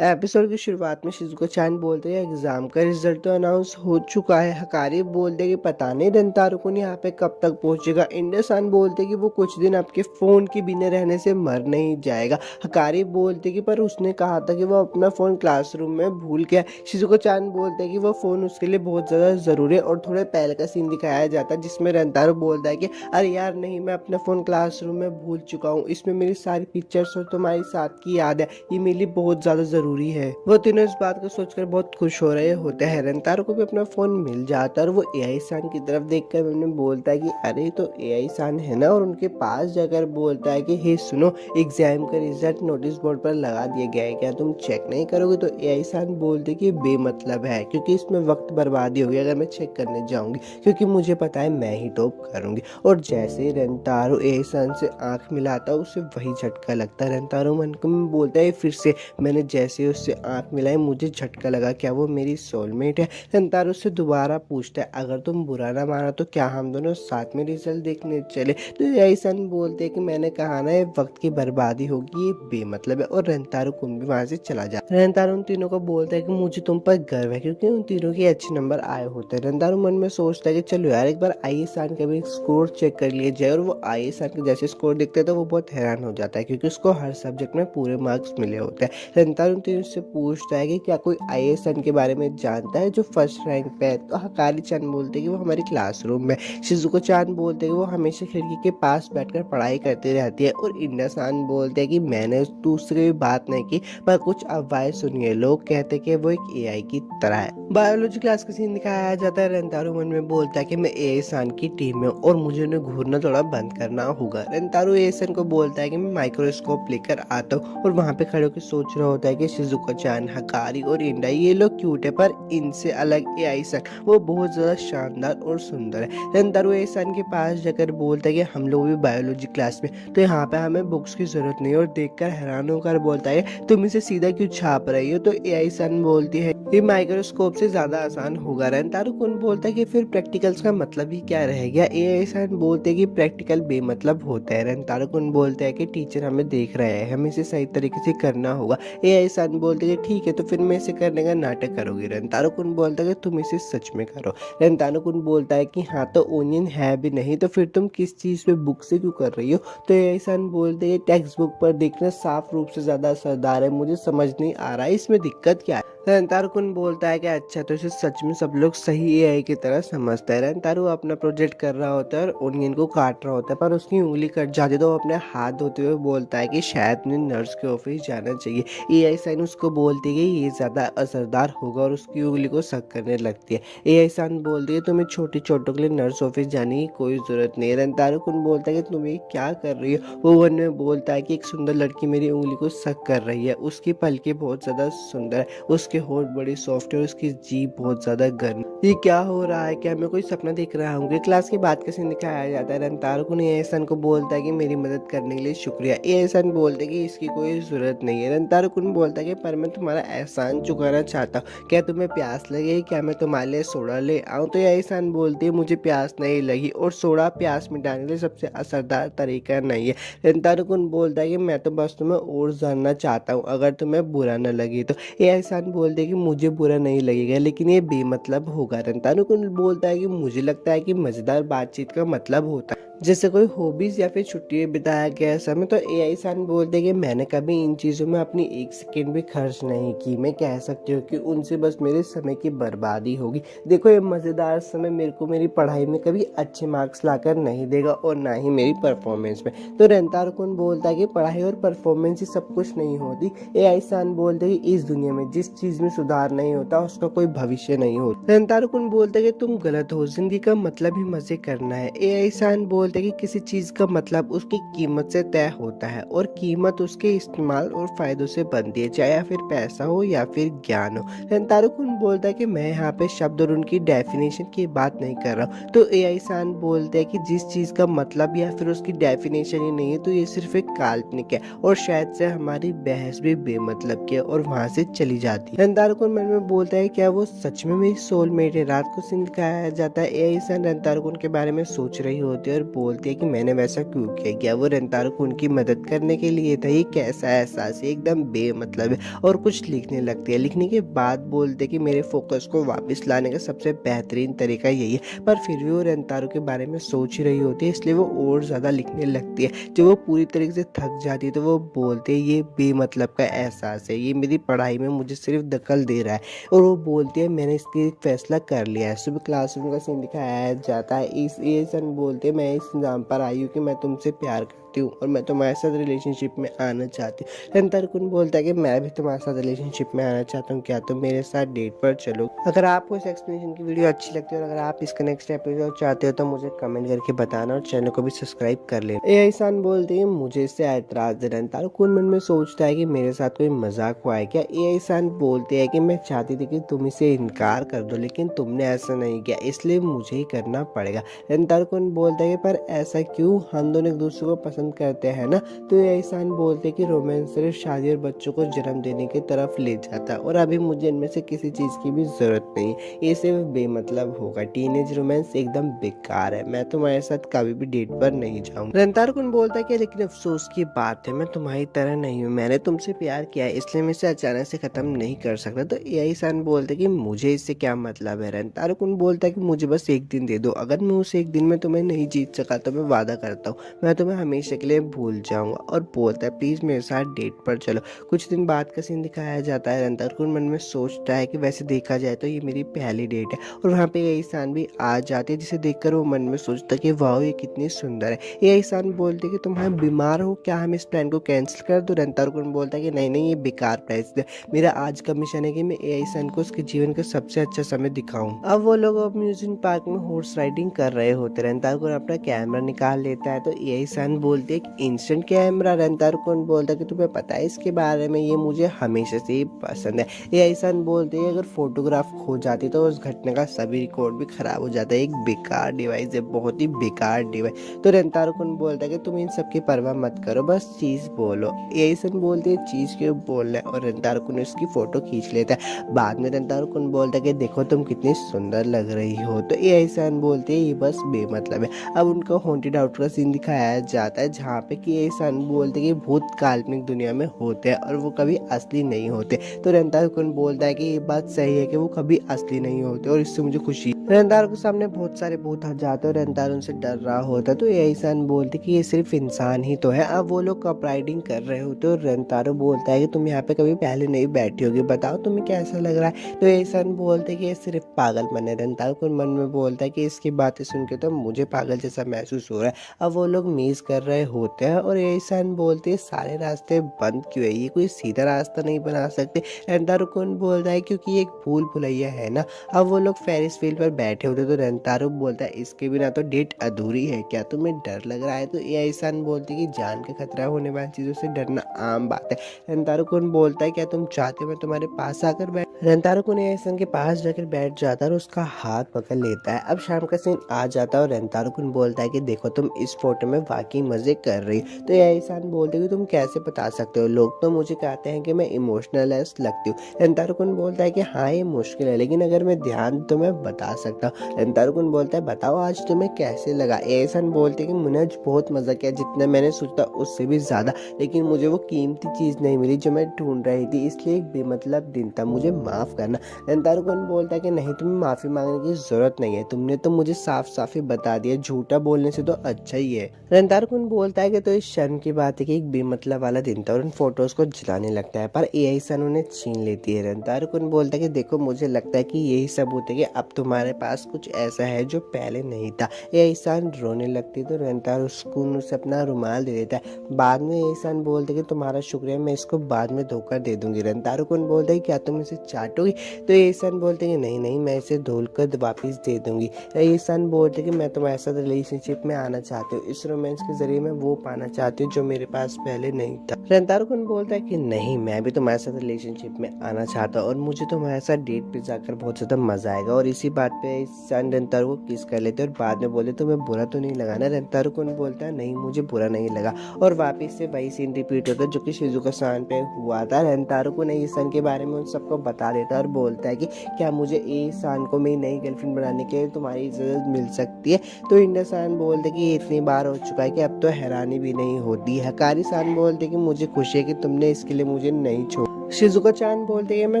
एपिसोड की शुरुआत में शिज़ुको चान बोलते हैं एग्जाम का रिजल्ट तो अनाउंस हो चुका है। हकारी बोलते हैं कि पता नहीं रेंतारू कुन यहाँ पे कब तक पहुंचेगा। इंडसान बोलते हैं कि वो कुछ दिन आपके फोन के बिना रहने से मर नहीं जाएगा। हकारी बोलते हैं कि पर उसने कहा था कि वो अपना फोन क्लासरूम में भूल गया। शिज़ुको चान बोलते हैं कि वो फोन उसके लिए बहुत ज्यादा जरूरी है। और थोड़े पहले का सीन दिखाया जाता है जिसमें रेंतारू बोलता है कि अरे यार नहीं, मैं अपना फोन क्लासरूम में भूल चुका हूँ, इसमें मेरी सारी पिक्चर्स और तुम्हारी साथ की याद है, ये मेरे लिए बहुत ज्यादा जरूरी है। वो तीनों इस बात को सोचकर बहुत खुश हो रहे होते हैं। रेंतारू को भी अपना फोन मिल जाता है, और वो एआई सान की तरफ देखकर मैंने बोलता है कि अरे तो एआई सान है ना, और उनके पास जाकर बोलता है कि हे सुनो, एग्जाम का रिजल्ट नोटिस बोर्ड पर लगा दिया गया है, क्या तुम चेक नहीं करोगे। तो एआई सान बोलते कि बेमतलब है, क्योंकि इसमें वक्त बर्बादी होगी अगर मैं चेक करने जाऊंगी, क्योंकि मुझे पता है मैं ही टॉप करूंगी। और जैसे रेंतारू एआई सान से आंख मिलाता है उसे वही झटका लगता है। रेंतारू मन में बोलता है फिर से मैंने जैसे उससे आंख मिलाई मुझे झटका लगा, क्या वो मेरी सोलमेट है। रेंतारू उससे दोबारा पूछता है अगर तुम बुरा ना माना तो क्या हम दोनों साथ में रिजल्ट देखने चले। तो ऐसा बोलते हैं कि मैंने कहा ना ये वक्त की बर्बादी होगी, ये बेमतलब है। और रेंतारू कुन भी वहां से चला जाता है। रेंतारू उन तीनों को बोलता है कि मुझे तुम पर गर्व है, क्योंकि उन तीनों के अच्छे नंबर आए होते हैं। रेंतारू मन में सोचता है कि चलो यार एक बार आईएएस का भी स्कोर चेक कर लिया जाए। और वो आईएएस के जैसे स्कोर दिखते हैं तो वो बहुत हैरान हो जाता है, क्योंकि उसको हर सब्जेक्ट में पूरे मार्क्स मिले होते हैं। रेंतारू से पूछता है कि क्या कोई आईएएस के बारे में जानता है जो फर्स्ट रैंक पे है। तो हकारी चान बोलते हैं कि वो हमारी क्लासरूम में। शिजुको चान बोलते हैं कि वो हमेशा खिड़की के पास बैठकर पढ़ाई करती रहती है। और इंडासान बोलते हैं कि मैंने दूसरे बात नहीं की, पर कुछ अफवाहें सुनी है, लोग कहते हैं कि वो एक एआई की तरह है। बायोलॉजी क्लास का सीन दिखाया जाता है। रेंतारू मन में बोलता है कि मैं एआई सान की टीम में हूँ और मुझे उन्हें घूरना थोड़ा बंद करना होगा। रेंतारू एआई सान को बोलता है कि मैं माइक्रोस्कोप लेकर आता हूँ, और वहां पे खड़े होकर सोच रहा होता है कि शिजुको चान, हकारी और इंडा ये लोग क्यूट है, पर इनसे अलग एआई सान वो बहुत ज्यादा शानदार और सुंदर है। रेंतारू एआई सान के पास जाकर बोलता है कि हम लोग भी बायोलॉजी क्लास में, तो यहाँ पे हमें बुक्स की जरूरत नहीं। और देखकर हैरान होकर बोलता है तुम इसे सीधा क्यों छाप रही हो। तो एआई सान बोलती है ये माइक्रोस्कोप से ज्यादा आसान होगा। रेंतारू कौन बोलता है कि फिर प्रैक्टिकल्स का मतलब ही क्या रह गया। एआई सान बोलते हैं कि प्रैक्टिकल बेमतलब होता है। रेंतारू कौन बोलता है कि टीचर हमें देख रहे हैं, हमें इसे सही तरीके से करना होगा। एआई सान बोलते हैं ठीक है तो फिर मैं इसे करने का नाटक करोगी। रेंतारू कौन बोलता है कि तुम इसे सच में करो। रेंतारू कौन बोलता है कि हाँ तो ओनियन है भी नहीं तो फिर तुम किस चीज पे बुक से क्यों कर रही हो। तो एआई सान बोलते हैं टेक्स्ट बुक पर देखना साफ रूप से ज्यादा असरदार है, मुझे समझ नहीं आ रहा है इसमें दिक्कत क्या है। रंतारू कुन बोलता है कि अच्छा तो इसे सच में सब लोग सही एआई की तरह समझते हैं। रंतारू अपना प्रोजेक्ट कर रहा होता है और ओनियन को काट रहा होता है, पर उसकी उंगली कट जाती है तो वो अपने हाथ धोते हुए बोलता है कि शायद मुझे नर्स के ऑफिस जाना चाहिए। एआई सान उसको बोलती है कि ये ज़्यादा असरदार होगा और उसकी उंगली को सक करने लगती है। एआई सान बोलती है तुम्हें छोटी चोटों के लिए नर्स ऑफिस जाने की कोई ज़रूरत नहीं है। रंतारू कुन बोलता है कि तुम ये क्या कर रही हो। वो वन में बोलता है कि एक सुंदर लड़की मेरी उंगली को सक कर रही है, उसकी पलकें बहुत ज़्यादा सुंदर है, उसके होंठ बड़े सॉफ्ट है और उसकी जीभ बहुत ज्यादा गर्म। ये क्या हो रहा है, क्या मैं कोई सपना देख रहा हूँ। क्लास के बाद का सीन दिखाया जाता है। रंतारो को एहसान को बोलता है कि मेरी मदद करने के लिए शुक्रिया। एहसान बोलते कि इसकी कोई जरूरत नहीं है। रंतारो कुन बोलता है कि पर मैं तुम्हारा एहसान चुकाना चाहता हूँ, क्या तुम्हें प्यास लगे, क्या मैं तुम्हारे लिए सोडा ले आऊँ। तो एहसान बोलती है मुझे प्यास नहीं लगी और सोडा प्यास मिटाने के लिए सबसे असरदार तरीका नहीं है। रंतारो कुन बोलता है कि मैं तो बस तुम्हें और जानना चाहता हूँ, अगर तुम्हें बुरा न लगे तो। ये एहसान बोलते हैं कि मुझे बुरा नहीं लगेगा लेकिन ये बेमतलब होगा। रंतानु कुल बोलता है कि मुझे लगता है कि मजेदार बातचीत का मतलब होता है जैसे कोई हॉबीज या फिर छुट्टी बिताया गया समय। तो एआई सान बोलते हैं कि मैंने कभी इन चीज़ों में अपनी एक सेकेंड भी खर्च नहीं की, मैं कह सकती हूँ कि उनसे बस मेरे समय की बर्बादी होगी। देखो ये मज़ेदार समय मेरे को मेरी पढ़ाई में कभी अच्छे मार्क्स लाकर नहीं देगा और ना ही मेरी परफॉर्मेंस में। तो रंतार कुन बोलता है कि पढ़ाई और परफॉर्मेंस ही सब कुछ नहीं होती। एआई सान बोलते हैं कि इस दुनिया में जिस चीज में सुधार नहीं होता उसका कोई भविष्य नहीं होता। रंतार कुन बोलते हैं कि तुम गलत हो, जिंदगी का मतलब ही मजे करना है। एआई सान बोलते हैं कि किसी चीज का मतलब उसकी कीमत से तय होता है और कीमत उसके इस्तेमाल और फायदों से बनती है, चाहे फिर पैसा हो या फिर ज्ञान हो। रंतार कुन बोलता है कि मैं यहाँ पे शब्द और उनकी डेफिनेशन की बात नहीं कर रहा हूँ। तो एआई सान बोलते हैं कि जिस चीज का मतलब या फिर उसकी डेफिनेशन ही नहीं है तो ये सिर्फ एक काल्पनिक है और शायद से हमारी बहस भी बेमतलब की है और वहां से चली जाती है। रंतार कुन मन में बोलता है क्या वो सच में मेरी सोलमेट है। रात को सीन दिखाया जाता है। एआई सान रंतार कुन के बारे में सोच रही होती है और बोलती है कि मैंने वैसा क्यों किया, क्या वो रंतार कुन की मदद करने के लिए था। ये कैसा एहसास है, एकदम बेमतलब है। और कुछ लिखने लगती है। लिखने के बाद बोलते कि मेरे फोकस को वापस लाने का सबसे बेहतरीन तरीका यही है, पर फिर भी वो रंतारो के बारे में सोच ही रही होती है इसलिए वो और ज्यादा लिखने लगती है। जब वो पूरी तरीके से थक जाती है तो वो बोलते ये बेमतलब का एहसास है, ये मेरी पढ़ाई में मुझे सिर्फ दखल दे रहा है। और वो बोलती है मैंने इसकी फैसला कर लिया है। सुबह क्लासरूम का सीन दिखाया जाता है। इस ये सन बोलते मैं इस नाम पर आई हूँ कि मैं तुमसे प्यार करती हूँ और मैं तुम्हारे साथ रिलेशनशिप में आना चाहती हूँ। रंतार कुन बोलता है कि मैं भी तुम्हारे साथ रिलेशनशिप में आना चाहता हूँ, क्या तुम मेरे साथ डेट पर चलो। अगर आपको इस एक्सप्लेनेशन की वीडियो अच्छी लगती है और अगर आप इसका नेक्स्ट एपिसोड चाहते हो तो मुझे कमेंट करके बताना और चैनल को भी सब्सक्राइब कर लेना। एआई सान बोलते हैं मुझे इससे ऐतराज है। रंतारो कुन मन में सोचता है कि मेरे साथ कोई मजाक हुआ है क्या। एआई सान बोलते हैं कि मैं चाहती थी कि तुम इसे इनकार कर दो लेकिन तुमने ऐसा नहीं किया इसलिए मुझे ही करना पड़ेगा। रंतारो कुन बोलता है पर ऐसा क्यों, हम दोनों एक दूसरे को पसंद करते हैं ना। तो एआई सान बोलते हैं कि रोमांस सिर्फ शादी और बच्चों को जन्म देने की तरफ ले जाता है और अभी मुझे इनमें से किसी चीज की भी जरूरत नहीं, ये सिर्फ बेमतलब होगा। टीनेज रोमांस एकदम बेकार है, मैं तुम्हारे साथ कभी भी डेट पर नहीं जाऊंगा। रंतार कुन बोलता है कि लेकिन अफसोस की बात है मैं तुम्हारी तरह नहीं हूँ, मैंने तुमसे प्यार किया है इसलिए मैं इसे अचानक से खत्म नहीं कर सकता। तो एआई सान बोलते कि मुझे इससे क्या मतलब है। रंतार कुन बोलता है कि मुझे बस एक दिन दे दो, अगर मैं उस एक दिन में तुम्हें नहीं जीत सका तो मैं वादा करता हूँ मैं तुम्हें हमेशा के लिए भूल जाऊंगा। और बोलता है प्लीज मेरे साथ डेट पर चलो। कुछ दिन बाद का सीन दिखाया जाता है। रंतार कुन मन में सोचता है कि वैसे देखा जाए तो ये मेरी पहली डेट है और वहाँ पे ये इंसान भी आ जाते हैं जिसे देखकर वो मन में सोचता है कि वाह ये कितनी सुंदर है। ये इंसान बोलते कि तुम बीमार हो क्या, हम इस प्लान को कैंसिल कर दो। रंतार कुन बोलता है कि नहीं नहीं ये बेकार प्लान है, मेरा आज का मिशन है कि मैं ए इंसान को उसके जीवन का सबसे अच्छा समय दिखाऊं। अब वो लोग अम्यूजमेंट पार्क में हॉर्स राइडिंग कर रहे होते। रंतार कुन अपना कैमरा निकाल लेता है तो ये इंसान बोलते एक इंस्टेंट कैमरा। रंतार कुन बोलता है कि तुम्हें पता है इसके बारे में, ये मुझे हमेशा से ही पसंद है। ये इंसान बोलते हैं अगर फोटोग्राफ खो जाती तो उस घटना का सभी रिकॉर्ड भी खराब हो जाता है, एक बेकार डिवाइस है, बहुत ही बेकार डिवाइस। तो रंतार कुन बोलता है कि तुम इन सब की परवाह मत करो, बस चीज बोलो। ये इंसान बोलते है चीज क्यों बोलना है और रंतार कुन उसकी फोटो खींच लेता है। बाद में रंतार कुन बोलता है कि देखो तुम कितनी सुंदर लग रही हो। तो ये इंसान बोलते है ये बस बेमतलब है। अब उनका हॉन्टेड हाउस का सीन दिखाया जाता है जहाँ पे कि ये सन बोलते कि भूत काल्पनिक दुनिया में होते हैं और वो कभी असली नहीं होते। तो रेंतारो कुन बोलता है कि ये बात सही है कि वो कभी असली नहीं होते और इससे मुझे खुशी है। रेंतारो के सामने बहुत सारे भूत आ जाते हैं और रेंतारो उनसे डर रहा होता है। तो यही सन बोलते कि ये सिर्फ इंसान ही तो है। अब वो लोग कप राइडिंग कर रहे होते और रेंतारो बोलता है कि तुम यहाँ पे कभी पहले नहीं बैठी होगी, बताओ तुम्हें कैसा लग रहा है। तो यही सन बोलते कि ये सिर्फ पागलपन है। रेंतारो कुन मन में बोलता है कि इसकी बातें सुन के तो मुझे पागल जैसा महसूस हो रहा है। अब वो लोग मीज कर रहे होते हैं और यही सन बोलते हैं सारे रास्ते बंद क्यों है, ये कोई सीधा रास्ता नहीं बना सकते। रेंतारो कुन बोलता है क्योंकि ये एक भूल भुलैया है ना। अब वो लोग फेरिस व्हील पर बैठे होते तो रेंतारो बोलता है इसके बिना तो डेट अधूरी है, क्या तुम्हें डर लग रहा है। तो यही सन बोलती कि जान का खतरा होने वाली चीजों से डरना आम बात है। रेंतारो कुन बोलता है क्या तुम चाहते हो मैं तुम्हारे पास आकर बैठ। रेंतारो कुन एसन के पास जाकर बैठ जाता है और उसका हाथ पकड़ लेता है। अब शाम का सीन आ जाता है और रेंतारो कुन बोलता है कि देखो तुम इस फोटो में वाकई मजे कर रही हो। तो यही सन बोलते कि तुम कैसे बता सकते हो, लोग तो मुझे कहते हैं कि मैं इमोशनलेस लगती हूँ। रेंतारो कुन बोलता है कि हाँ ये मुश्किल है लेकिन अगर मैं ध्यान तो मैं बता सकता हूँ। रेंतारो कुन बोलता है बताओ आज तुम्हें कैसे लगा। एसन बोलते कि मुझे आज बहुत मजा किया, जितना मैंने सोचा उससे भी ज्यादा, लेकिन मुझे वो कीमती चीज नहीं मिली जो मैं ढूंढ रही थी, इसलिए एक बेमतलब दिन था, मुझे माफ करना। रेंतारो कुन बोलता है कि नहीं तुम्हें माफी मांगने की जरूरत नहीं है, तुमने तो मुझे साफ साफ ही बता दिया, झूठा बोलने से तो अच्छा ही है। रेंतारो कुन बोलता है कि तो इस शर्म की बात है कि एक बेमतलब वाला दिन था और उन फोटोज को जलाने लगता है पर एआई सन उन्हें छीन लेती है। रेंतारो कुन बोलता है कि देखो मुझे लगता है कि यही सबूत है कि अब तुम्हारे पास कुछ ऐसा है जो पहले नहीं था। एआई सन रोने लगती है तो रेंतारो कुन उसे अपना रुमाल दे देता है। बाद में एआई सन बोलते कि तुम्हारा शुक्रिया, मैं इसको बाद में धोकर दे दूंगी। रेंतारो कुन बोलता है क्या तुम इसे चाटोगी। तो एआई सन बोलते कि नहीं नहीं मैं इसे धोल कर वापिस दे दूंगी। एआई सन बोलते कि मैं तुम्हारे साथ रिलेशनशिप में आना चाहती हूँ, इस रोमांस के जरिए मैं वो पाना चाहती हूँ जो मेरे पास पहले नहीं था। रेंतारो कुन बोलता है कि नहीं मैं भी तुम्हारे साथ रिलेशनशिप में आना चाहता हूँ और मुझे तुम्हारे साथ डेट पे जाकर बहुत ज्यादा मजा आएगा। और इसी बात पे सन रेंतारो को किस कर लेते और बाद में बोले तुम्हें बुरा तो नहीं लगा ना। रेंतारो कुन बोलता है नहीं मुझे बुरा नहीं लगा और वापिस से वही सीन रिपीट होता है जो कि शिजुका सान पे हुआ था। रेंतारो कुन ए सन के बारे में उन सबको बता देता है और बोलता है कि क्या मुझे ए सान को मेरी नई गर्लफ्रेंड बनाने के लिए तुम्हारी इजाजत मिल सकती है। तो इंडा सान बोलते कि ये इतनी बार हो चुका है कि अब तो हैरानी भी नहीं होती। हकारी सान बोलते कि मुझे खुशी है कि तुमने इसके लिए मुझे नहीं छोड़ा। शिजुका चान बोलते हैं मैं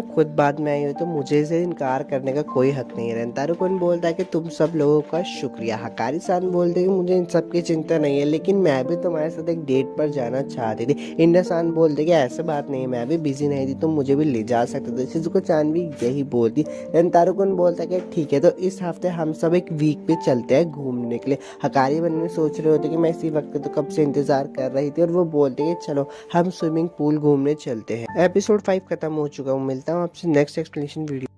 खुद बाद में आई हूँ तो मुझे इसे इनकार करने का कोई हक नहीं है। रेंतारो कुन बोलता है कि तुम सब लोगों का शुक्रिया। हकारी सान बोलते हैं कि मुझे इन सब की चिंता नहीं है लेकिन मैं भी तुम्हारे साथ एक डेट पर जाना चाहती थी। इंडा सान बोलते कि ऐसा बात नहीं है, मैं भी बिजी नहीं थी, तुम मुझे भी ले जा सकते थे। शिजुका चान भी यही बोलती। रेंतारो कुन बोलता है कि ठीक है तो इस हफ्ते हम सब एक वीक पे चलते हैं घूमने के लिए। हकारी मन में सोच रहे होते कि मैं इसी वक्त तो कब से इंतजार कर रही थी और वो बोलते कि चलो हम स्विमिंग पूल घूमने चलते हैं। एपिसोड 5 खत्म हो चुका हूँ, मिलता हूँ आपसे नेक्स्ट एक्सप्लेनेशन वीडियो।